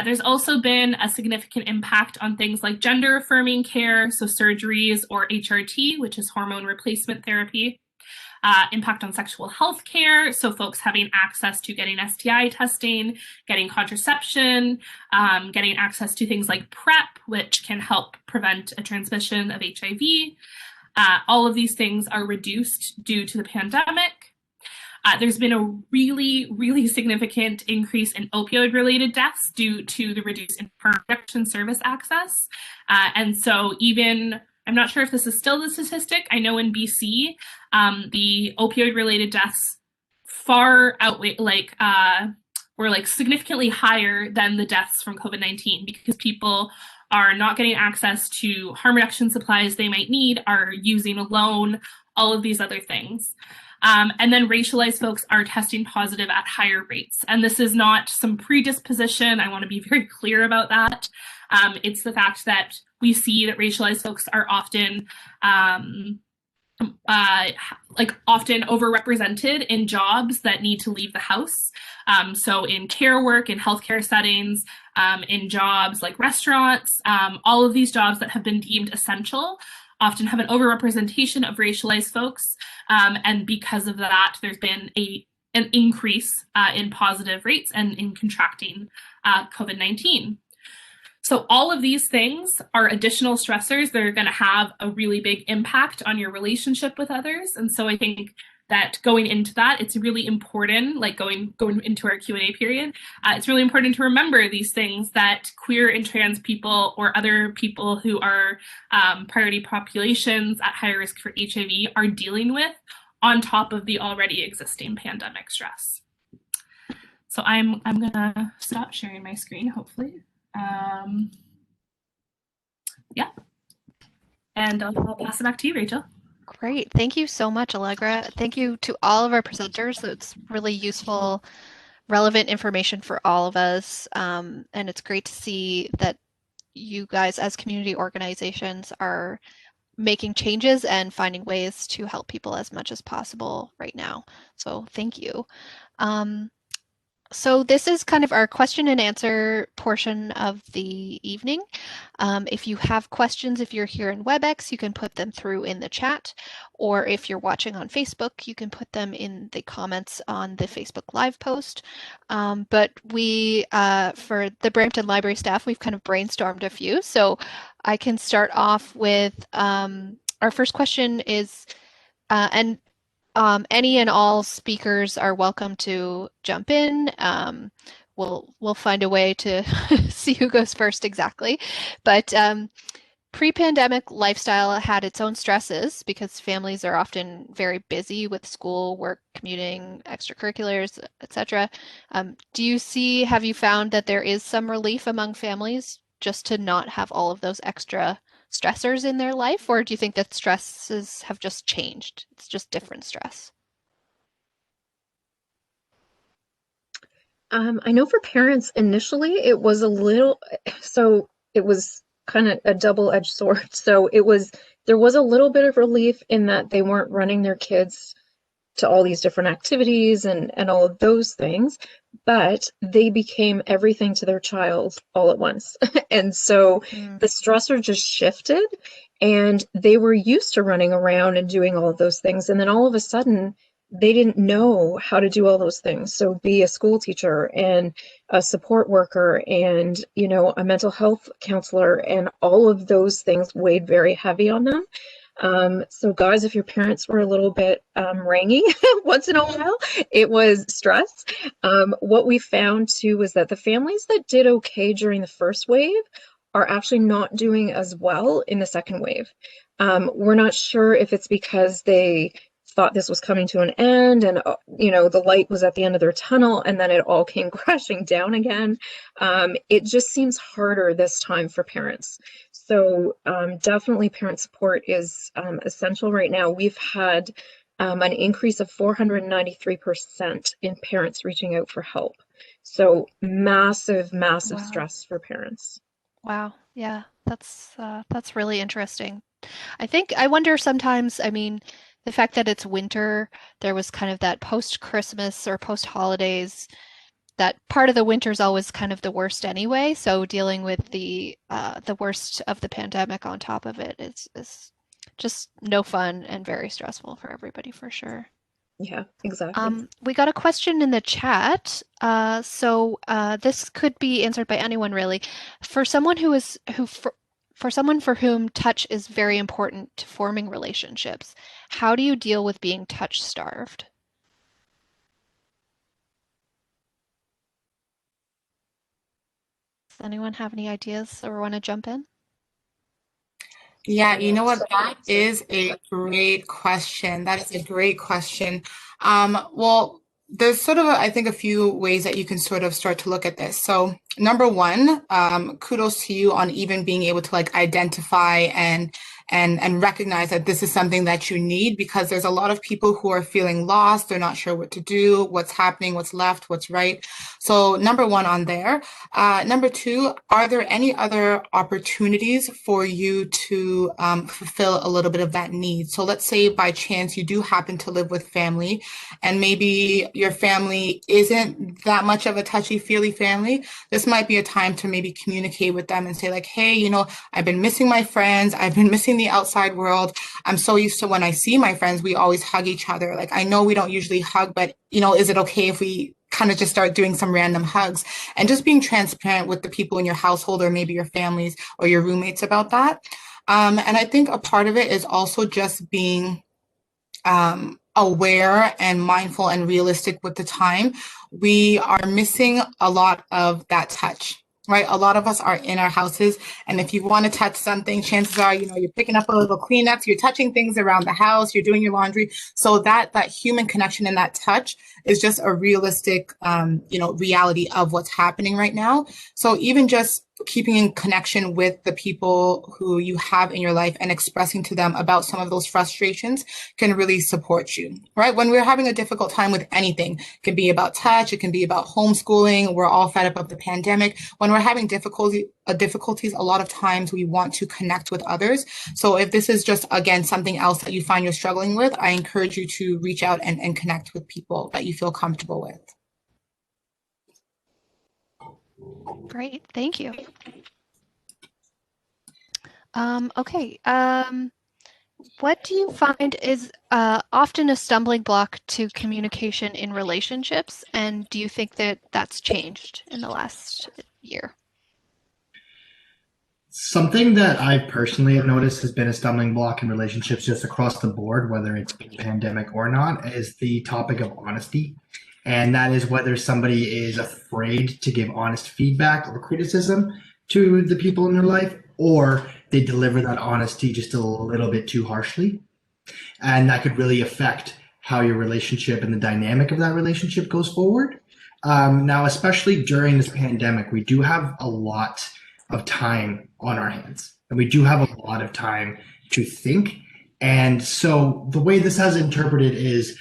There's also been a significant impact on things like gender affirming care, so surgeries or HRT, which is hormone replacement therapy. Impact on sexual health care, so folks having access to getting STI testing, getting contraception, getting access to things like PrEP, which can help prevent a transmission of HIV. All of these things are reduced due to the pandemic. There's been a really, really significant increase in opioid-related deaths due to the reduced harm reduction service access. And so even, I'm not sure if this is still the statistic, I know in BC, the opioid-related deaths far outweigh, were significantly higher than the deaths from COVID-19 because people are not getting access to harm reduction supplies they might need, are using alone, all of these other things. And then racialized folks are testing positive at higher rates. And this is not some predisposition. I want to be very clear about that. It's the fact that we see that racialized folks are often often overrepresented in jobs that need to leave the house. So in care work, in healthcare settings, in jobs like restaurants, all of these jobs that have been deemed essential often have an overrepresentation of racialized folks. And because of that, there's been an increase in positive rates and in contracting COVID-19. So all of these things are additional stressors that are going to have a really big impact on your relationship with others. And so I think that going into that, it's really important, like going into our Q&A period, it's really important to remember these things that queer and trans people or other people who are priority populations at higher risk for HIV are dealing with on top of the already existing pandemic stress. So I'm gonna stop sharing my screen, hopefully. Yeah, and I'll pass it back to you, Rachel. Great. Thank you so much, Allegra. Thank you to all of our presenters. It's really useful, relevant information for all of us. And it's great to see that you guys as community organizations are making changes and finding ways to help people as much as possible right now. So thank you. So this is kind of our question and answer portion of the evening. If you have questions, if you're here in WebEx, you can put them through in the chat, or if you're watching on Facebook, you can put them in the comments on the Facebook Live post. But we, for the Brampton Library staff, we've kind of brainstormed a few. So I can start off with our first question is, any and all speakers are welcome to jump in. We'll find a way to see who goes first exactly. But pre-pandemic lifestyle had its own stresses because families are often very busy with school, work, commuting, extracurriculars, etc. Have you found that there is some relief among families just to not have all of those extra stressors in their life, or do you think that stresses have just changed? It's just different stress. I know for parents initially it was a little, so it was kind of a double-edged sword. So there was a little bit of relief in that they weren't running their kids to all these different activities and all of those things, but they became everything to their child all at once. And so the stressor just shifted, and they were used to running around and doing all of those things. And then all of a sudden, they didn't know how to do all those things. So be a school teacher and a support worker and, you know, a mental health counselor, and all of those things weighed very heavy on them. So guys, if your parents were a little bit rangy once in a while, it was stress. What we found too was that the families that did okay during the first wave are actually not doing as well in the second wave. We're not sure if it's because they thought this was coming to an end and, you know, the light was at the end of their tunnel, and then it all came crashing down again. It just seems harder this time for parents. So definitely parent support is essential right now. We've had an increase of 493% in parents reaching out for help. So massive stress for parents. Wow. Yeah, that's really interesting. I wonder sometimes, I mean, the fact that it's winter, there was kind of that post-Christmas or post-holidays, that part of the winter is always kind of the worst anyway. So dealing with the worst of the pandemic on top of it is just no fun and very stressful for everybody for sure. Yeah, exactly. We got a question in the chat. So this could be answered by anyone really. For someone for someone for whom touch is very important to forming relationships, how do you deal with being touch starved? Does anyone have any ideas or want to jump in? Yeah, you know what? That is a great question. That is a great question. Well, there's sort of, I think, a few ways that you can sort of start to look at this. So, number one, kudos to you on even being able to like identify and recognize that this is something that you need, because there's a lot of people who are feeling lost. They're not sure what to do, what's happening, what's left, what's right. So number one on there. Number two, are there any other opportunities for you to fulfill a little bit of that need? So let's say by chance you do happen to live with family, and maybe your family isn't that much of a touchy-feely family. This might be a time to maybe communicate with them and say like, hey, you know, I've been missing my friends. I've been missing the outside world. I'm so used to when I see my friends, we always hug each other. Like, I know we don't usually hug, but, you know, is it okay if we kind of just start doing some random hugs? And just being transparent with the people in your household or maybe your families or your roommates about that. And I think a part of it is also just being aware and mindful and realistic with the time. We are missing a lot of that touch. Right? A lot of us are in our houses, and if you want to touch something, chances are, you know, you're picking up a little Kleenex, you're touching things around the house, you're doing your laundry. So that human connection and that touch is just a realistic, you know, reality of what's happening right now. So even just keeping in connection with the people who you have in your life and expressing to them about some of those frustrations can really support you, right? When we're having a difficult time with anything, it can be about touch, it can be about homeschooling, we're all fed up of the pandemic. When we're having difficulties, a lot of times we want to connect with others. So if this is just, again, something else that you find you're struggling with, I encourage you to reach out and connect with people that you feel comfortable with. Great, thank you. Okay, what do you find is often a stumbling block to communication in relationships, and do you think that that's changed in the last year? Something that I personally have noticed has been a stumbling block in relationships just across the board, whether it's been pandemic or not, is the topic of honesty. And that is whether somebody is afraid to give honest feedback or criticism to the people in their life, or they deliver that honesty just a little bit too harshly. And that could really affect how your relationship and the dynamic of that relationship goes forward. Now, especially during this pandemic, we do have a lot of time on our hands, and we do have a lot of time to think. And so the way this has interpreted is,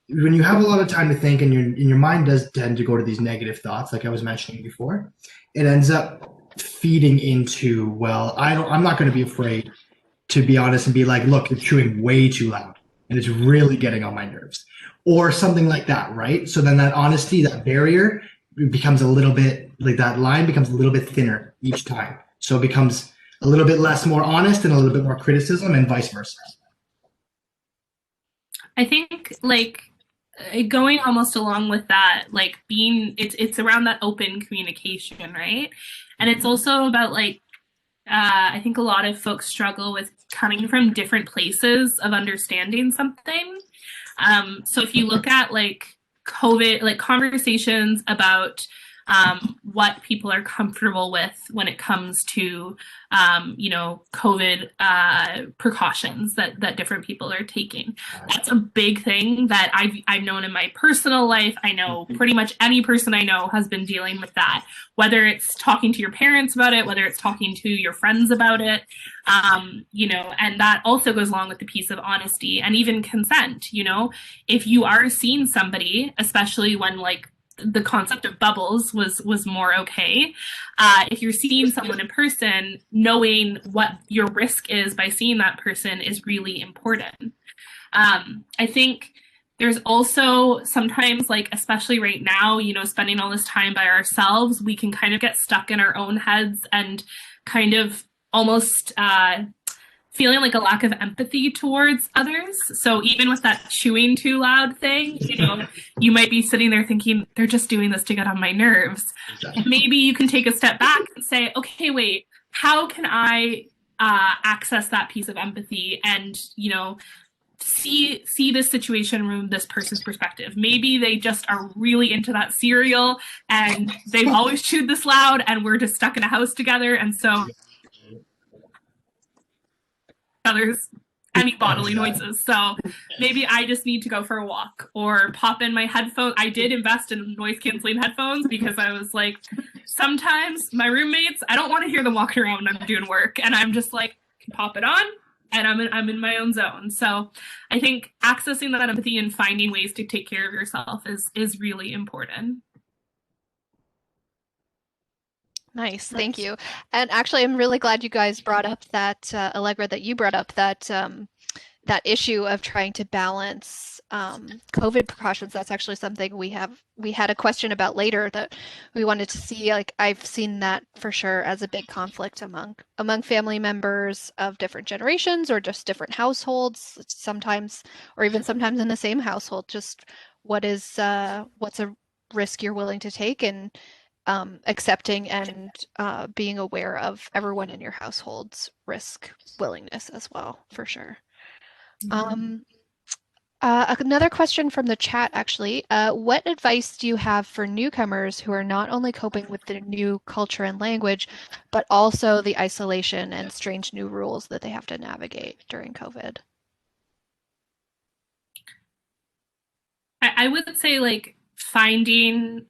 when you have a lot of time to think and your mind does tend to go to these negative thoughts, like I was mentioning before, it ends up feeding into, well, I'm not going to be afraid to be honest and be like, look, you're chewing way too loud and it's really getting on my nerves, or something like that, right? So then that honesty, that barrier becomes a little bit like that line becomes a little bit thinner each time. So it becomes a little bit less more honest and a little bit more criticism, and vice versa. I think like going almost along with that, like it's around that open communication, right? And it's also about like I think a lot of folks struggle with coming from different places of understanding something. So if you look at like COVID, like conversations about what people are comfortable with when it comes to, COVID precautions that different people are taking. That's a big thing that I've known in my personal life. I know pretty much any person I know has been dealing with that, whether it's talking to your parents about it, whether it's talking to your friends about it, and that also goes along with the piece of honesty and even consent. If you are seeing somebody, especially when like the concept of bubbles was more okay. If you're seeing someone in person, knowing what your risk is by seeing that person is really important. I think there's also sometimes, like, especially right now, spending all this time by ourselves, we can kind of get stuck in our own heads and kind of almost feeling like a lack of empathy towards others. So even with that chewing too loud thing, you might be sitting there thinking, they're just doing this to get on my nerves. Exactly. Maybe you can take a step back and say, okay, wait, how can I access that piece of empathy and, see this situation from this person's perspective. Maybe they just are really into that cereal and they've always chewed this loud and we're just stuck in a house together. And so others any bodily noises. So maybe I just need to go for a walk or pop in my headphones. I did invest in noise canceling headphones because I was like, sometimes my roommates, I don't want to hear them walking around when I'm doing work. And I'm just like, pop it on and I'm in my own zone. So I think accessing that empathy and finding ways to take care of yourself is really important. Nice, thank you. And actually, I'm really glad you guys brought up that, Allegra, that you brought up that that issue of trying to balance COVID precautions. That's actually something we had a question about later that we wanted to see. Like, I've seen that for sure as a big conflict among family members of different generations or just different households sometimes, or even sometimes in the same household. Just what's a risk you're willing to take, and accepting and being aware of everyone in your household's risk willingness as well, for sure. Another question from the chat, actually. What advice do you have for newcomers who are not only coping with the new culture and language, but also the isolation and strange new rules that they have to navigate during COVID? I would say, like, finding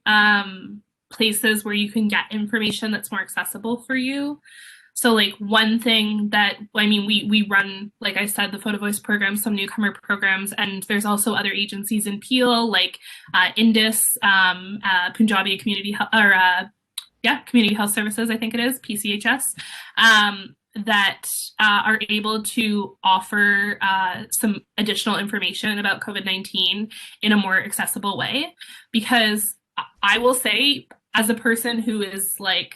places where you can get information that's more accessible for you. So like one thing that, we run, like I said, the Photo Voice program, some newcomer programs, and there's also other agencies in Peel, like Indus, Punjabi Community Community Health Services, I think it is, PCHS, that are able to offer some additional information about COVID-19 in a more accessible way. Because I will say, as a person who is like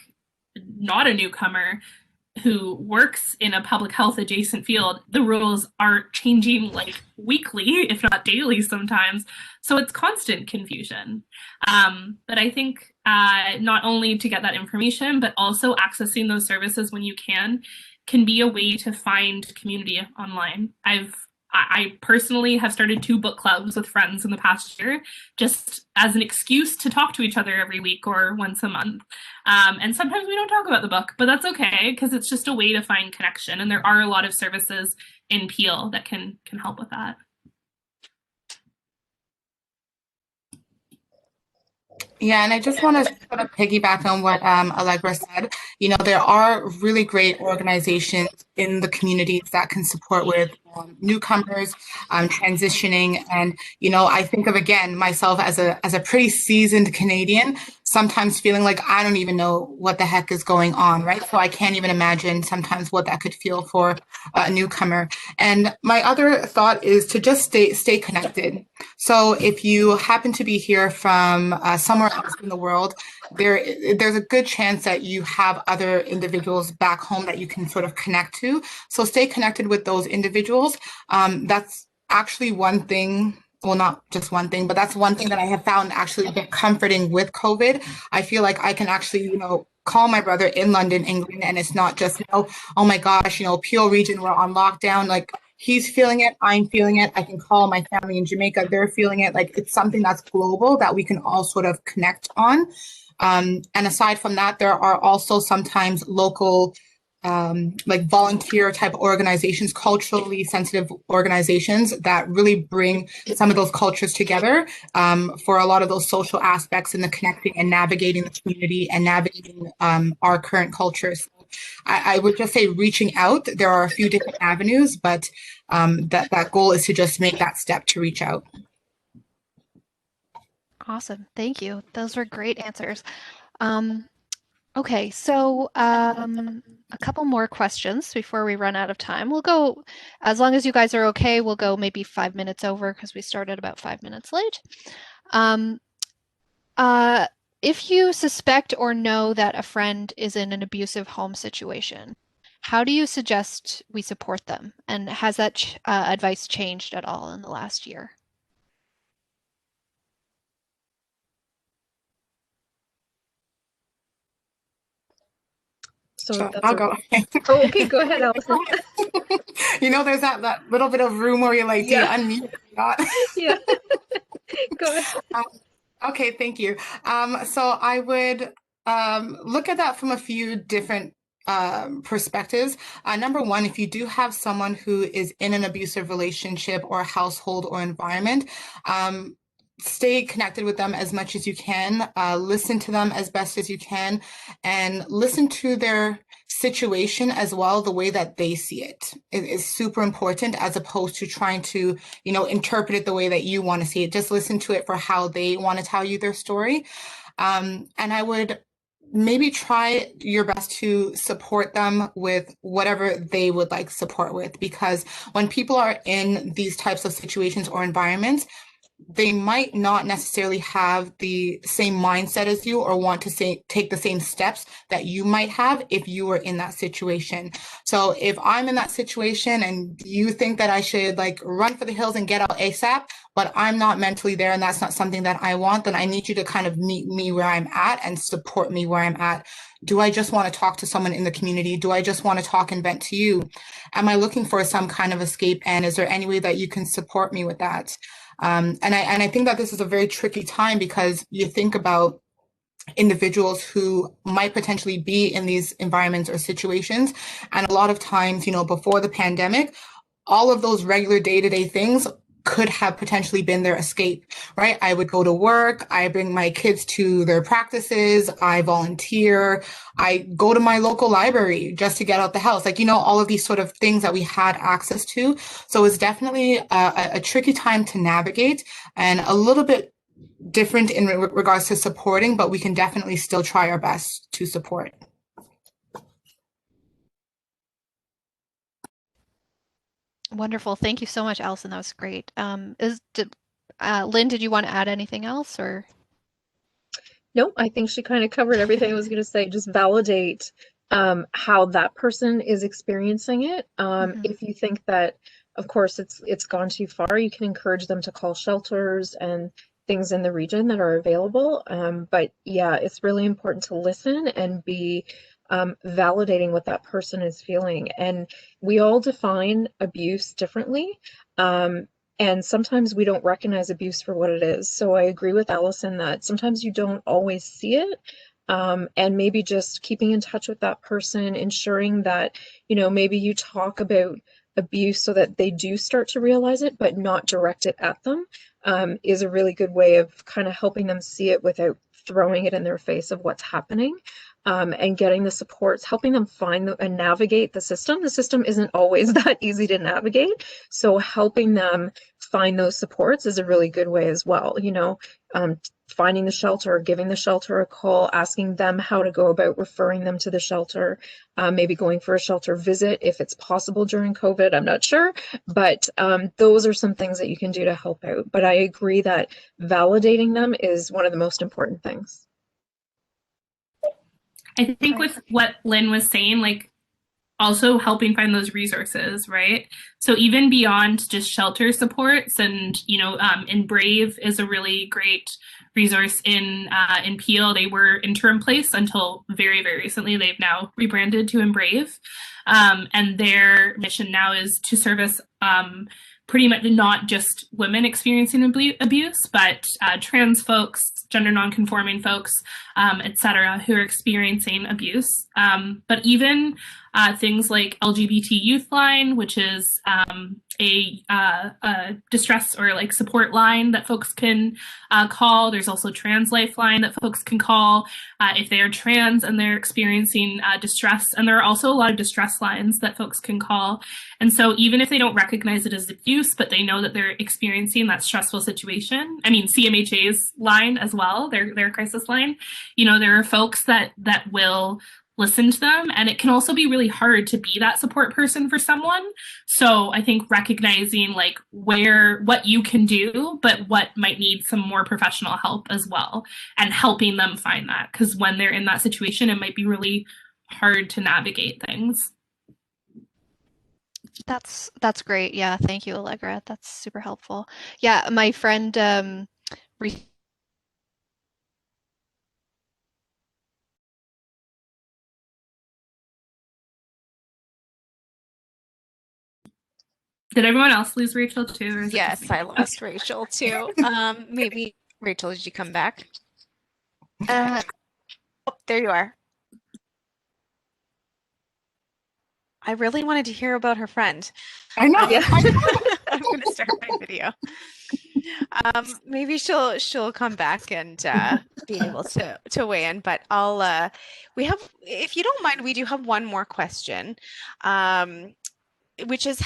not a newcomer, who works in a public health adjacent field, the rules are changing like weekly, if not daily sometimes. So it's constant confusion. But I think not only to get that information, but also accessing those services when you can be a way to find community online. I personally have started 2 book clubs with friends in the past year, just as an excuse to talk to each other every week or once a month. And sometimes we don't talk about the book, but that's okay, because it's just a way to find connection. And there are a lot of services in Peel that can help with that. Yeah, and I just want to sort of piggyback on what Allegra said. There are really great organizations in the communities that can support with newcomers, transitioning. And, I think of, again, myself as a pretty seasoned Canadian. sometimes feeling like I don't even know what the heck is going on, right? So I can't even imagine sometimes what that could feel for a newcomer. And my other thought is to just stay connected. So if you happen to be here from somewhere else in the world, there's a good chance that you have other individuals back home that you can sort of connect to. So stay connected with those individuals. That's actually one thing, well, not just one thing, but that's one thing that I have found actually a bit comforting with COVID. I feel like I can actually, call my brother in London, England, and it's not just, oh my gosh, Peel region, we're on lockdown. Like, he's feeling it, I'm feeling it. I can call my family in Jamaica, they're feeling it. Like, it's something that's global that we can all sort of connect on. And aside from that, there are also sometimes local like volunteer type organizations, culturally sensitive organizations that really bring some of those cultures together for a lot of those social aspects in the connecting and navigating the community and navigating our current cultures. I would just say reaching out. There are a few different avenues, but that goal is to just make that step to reach out. Awesome. Thank you. Those were great answers. Okay, so a couple more questions before we run out of time. We'll go, as long as you guys are okay, we'll go maybe 5 minutes over because we started about 5 minutes late. If you suspect or know that a friend is in an abusive home situation, how do you suggest we support them? And has that advice changed at all in the last year? So Sure, that's I'll go. Oh, okay, go ahead, Allison. There's that little bit of room where you're like, do you unmute or not? Yeah. Go ahead. Okay, thank you. So I would look at that from a few different perspectives. Number one, if you do have someone who is in an abusive relationship or household or environment, stay connected with them as much as you can, listen to them as best as you can, and listen to their situation as well, the way that they see it. It is super important as opposed to trying to, interpret it the way that you want to see it. Just listen to it for how they want to tell you their story. And I would maybe try your best to support them with whatever they would like support with, because when people are in these types of situations or environments, they might not necessarily have the same mindset as you or want to take the same steps that you might have if you were in that situation. So if I'm in that situation and you think that I should like run for the hills and get out ASAP, but I'm not mentally there and that's not something that I want, then I need you to kind of meet me where I'm at and support me where I'm at. Do I just want to talk to someone in the community? Do I just want to talk and vent to you? Am I looking for some kind of escape? And is there any way that you can support me with that? And I think that this is a very tricky time because you think about individuals who might potentially be in these environments or situations. And a lot of times, before the pandemic, all of those regular day-to-day things could have potentially been their escape, right? I would go to work, I bring my kids to their practices, I volunteer, I go to my local library just to get out the house. Like, all of these sort of things that we had access to. So it's definitely a tricky time to navigate and a little bit different in regards to supporting, but we can definitely still try our best to support. Wonderful. Thank you so much, Allison. That was great. Lynn, did you want to add anything else or? No, I think she kind of covered everything I was going to say. Just validate how that person is experiencing it. If you think that, of course, it's gone too far, you can encourage them to call shelters and things in the region that are available. But yeah, it's really important to listen and be validating what that person is feeling. And we all define abuse differently. And sometimes we don't recognize abuse for what it is. So I agree with Allison that sometimes you don't always see it. And maybe just keeping in touch with that person, ensuring that, maybe you talk about abuse so that they do start to realize it, but not direct it at them, is a really good way of kind of helping them see it without throwing it in their face of what's happening. And getting the supports, helping them find and navigate the system. The system isn't always that easy to navigate. So helping them find those supports is a really good way as well. finding the shelter, giving the shelter a call, asking them how to go about referring them to the shelter, maybe going for a shelter visit if it's possible during COVID. I'm not sure, but those are some things that you can do to help out. But I agree that validating them is one of the most important things. I think with what Lynn was saying, like also helping find those resources, right? So even beyond just shelter supports, and in Brave is a really great resource in Peel. They were interim place until very, very recently. They've now rebranded to Brave, and their mission now is to service pretty much not just women experiencing abuse, but trans folks, gender nonconforming folks, etc., who are experiencing abuse. But even things like LGBT Youth Line, which is a distress or like support line that folks can call. There's also Trans Lifeline that folks can call if they are trans and they're experiencing distress. And there are also a lot of distress lines that folks can call. And so even if they don't recognize it as abuse, but they know that they're experiencing that stressful situation, I mean, CMHA's line as well, their crisis line, there are folks that will listen to them. And it can also be really hard to be that support person for someone. So I think recognizing like what you can do, but what might need some more professional help as well, and helping them find that. Because when they're in that situation, it might be really hard to navigate things. That's great. Yeah, thank you, Allegra. That's super helpful. Yeah, my friend Did everyone else lose Rachel too? Or is Yes, I lost Rachel too. Maybe Rachel, did you come back? Oh, there you are. I really wanted to hear about her friend. I know. I'm going to start my video. Maybe she'll come back and be able to weigh in. But if you don't mind, we do have one more question, which is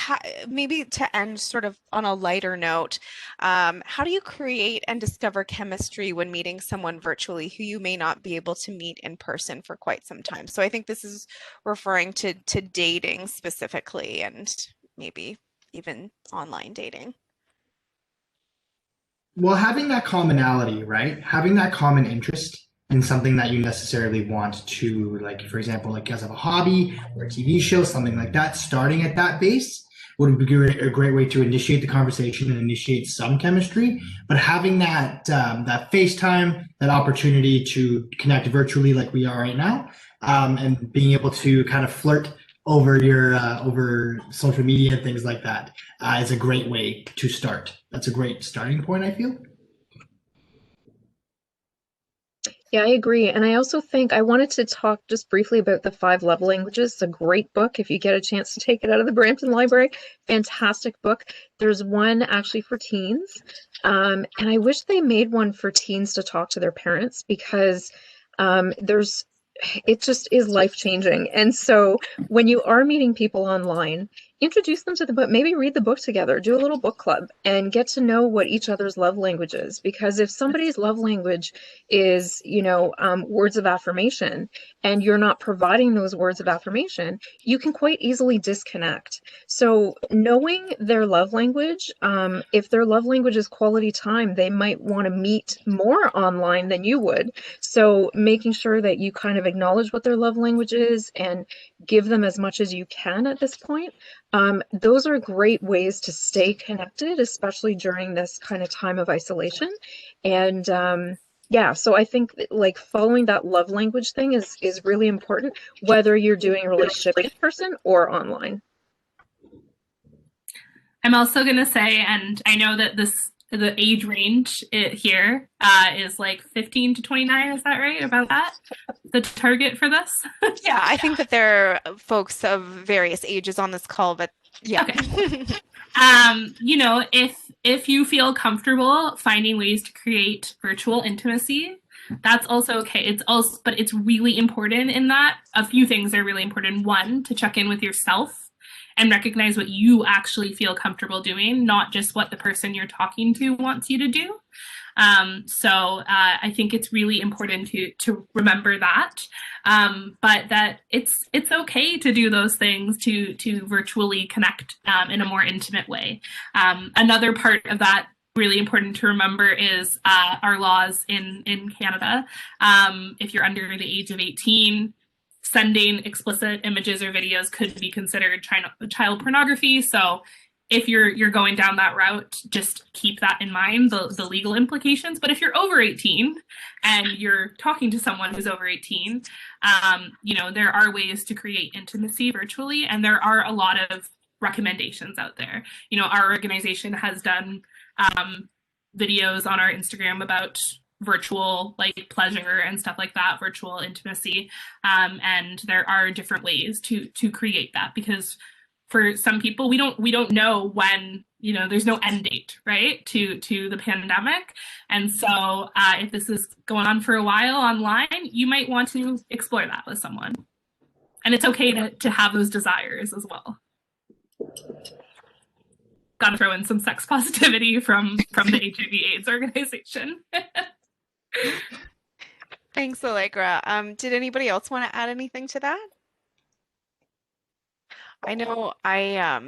maybe to end sort of on a lighter note. How do you create and discover chemistry when meeting someone virtually who you may not be able to meet in person for quite some time? So I think this is referring to dating specifically, and maybe even online dating. Well, having that commonality, right? Having that common interest in something that you necessarily want to, like, for example, like you guys have a hobby or a TV show, something like that, starting at that base would be a great way to initiate the conversation and initiate some chemistry. But having that FaceTime, that opportunity to connect virtually like we are right now, and being able to kind of flirt over your over social media and things like that is a great way to start. That's a great starting point, I feel. Yeah, I agree. And I also think I wanted to talk just briefly about the 5 Love Languages. It's a great book if you get a chance to take it out of the Brampton Library. Fantastic book. There's one actually for teens. And I wish they made one for teens to talk to their parents, because it just is life-changing. And so when you are meeting people online, introduce them to the book, maybe read the book together, do a little book club, and get to know what each other's love language is. Because if somebody's love language is, words of affirmation, and you're not providing those words of affirmation, you can quite easily disconnect. So knowing their love language, if their love language is quality time, they might want to meet more online than you would. So making sure that you kind of acknowledge what their love language is and give them as much as you can at this point. Those are great ways to stay connected, especially during this kind of time of isolation. And yeah, so I think like following that love language thing is really important, whether you're doing a relationship in person or online. I'm also going to say, and I know that the age range here is like 15 to 29. Is that right? About that? The target for this? Yeah, I think that there are folks of various ages on this call, but yeah. Okay. If you feel comfortable finding ways to create virtual intimacy, that's also okay. But it's really important in that a few things are really important. One, to check in with yourself and recognize what you actually feel comfortable doing, not just what the person you're talking to wants you to do. So I think it's really important to remember that, but that it's okay to do those things, to virtually connect in a more intimate way. Another part of that really important to remember is our laws in Canada. If you're under the age of 18, sending explicit images or videos could be considered child pornography. So if you're going down that route, just keep that in mind, the legal implications. But if you're over 18 and you're talking to someone who's over 18, there are ways to create intimacy virtually, and there are a lot of recommendations out there. Our organization has done videos on our Instagram about virtual pleasure and stuff like that, virtual intimacy, and there are different ways to create that, because for some people we don't know when, there's no end date, right, to the pandemic. And so if this is going on for a while online, you might want to explore that with someone, and it's okay to have those desires as well. Got to throw in some sex positivity from the HIV/AIDS organization. Thanks, Allegra. Did anybody else want to add anything to that? I know I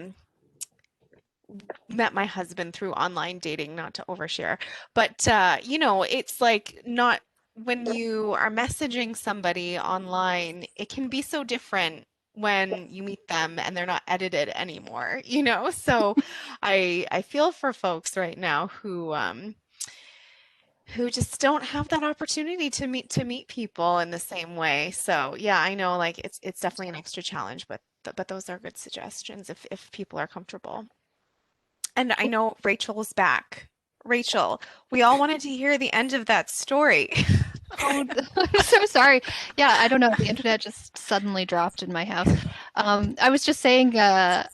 met my husband through online dating, not to overshare, but it's like, not when you are messaging somebody online, it can be so different when you meet them and they're not edited anymore, So I feel for folks right now who just don't have that opportunity to meet people in the same way. So yeah, I know, like, it's definitely an extra challenge, but those are good suggestions if people are comfortable. And I know Rachel's back. Rachel, we all wanted to hear the end of that story. Oh, I'm so sorry. Yeah, I don't know. The internet just suddenly dropped in my house. I was just saying, a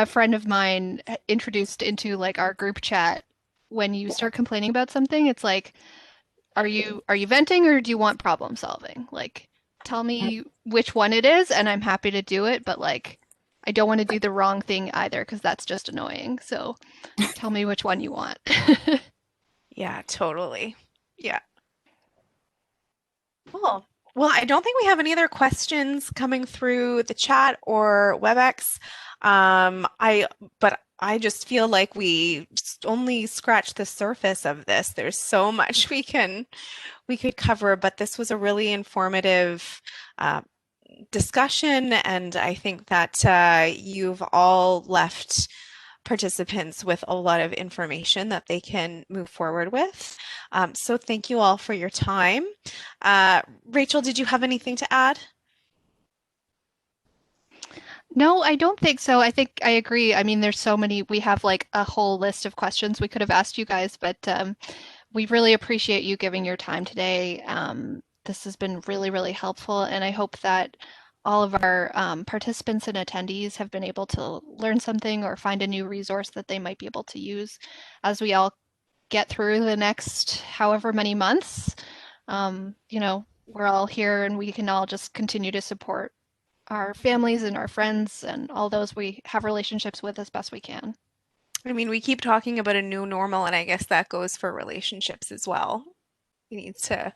friend of mine introduced into our group chat, when you start complaining about something, it's like, are you venting, or do you want problem solving? Tell me which one it is, and I'm happy to do it, but I don't want to do the wrong thing either, because that's just annoying. So tell me which one you want. Yeah, totally. Yeah. Cool. Well, I don't think we have any other questions coming through the chat or WebEx. But I just feel like we only scratched the surface of this. There's so much we could cover, but this was a really informative discussion, and I think that you've all left participants with a lot of information that they can move forward with. So thank you all for your time. Rachel, did you have anything to add? No, I don't think so. I think I agree. I mean, there's so many, we have a whole list of questions we could have asked you guys, but we really appreciate you giving your time today. This has been really, really helpful, and I hope that all of our participants and attendees have been able to learn something or find a new resource that they might be able to use as we all get through the next however many months. We're all here, and we can all just continue to support our families and our friends and all those we have relationships with as best we can. I mean, we keep talking about a new normal, and I guess that goes for relationships as well. We need to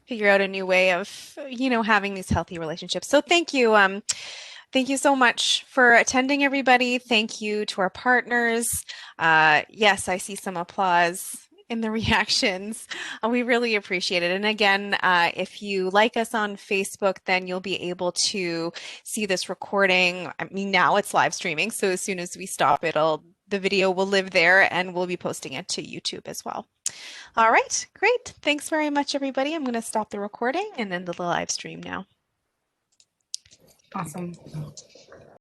figure out a new way of, having these healthy relationships. So thank you. Thank you so much for attending, everybody. Thank you to our partners. Yes, I see some applause in the reactions. We really appreciate it. And again, if you like us on Facebook, then you'll be able to see this recording. I mean, now it's live streaming, so as soon as we stop, the video will live there, and we'll be posting it to YouTube as well. All right, great. Thanks very much, everybody. I'm going to stop the recording and end the live stream now. Awesome.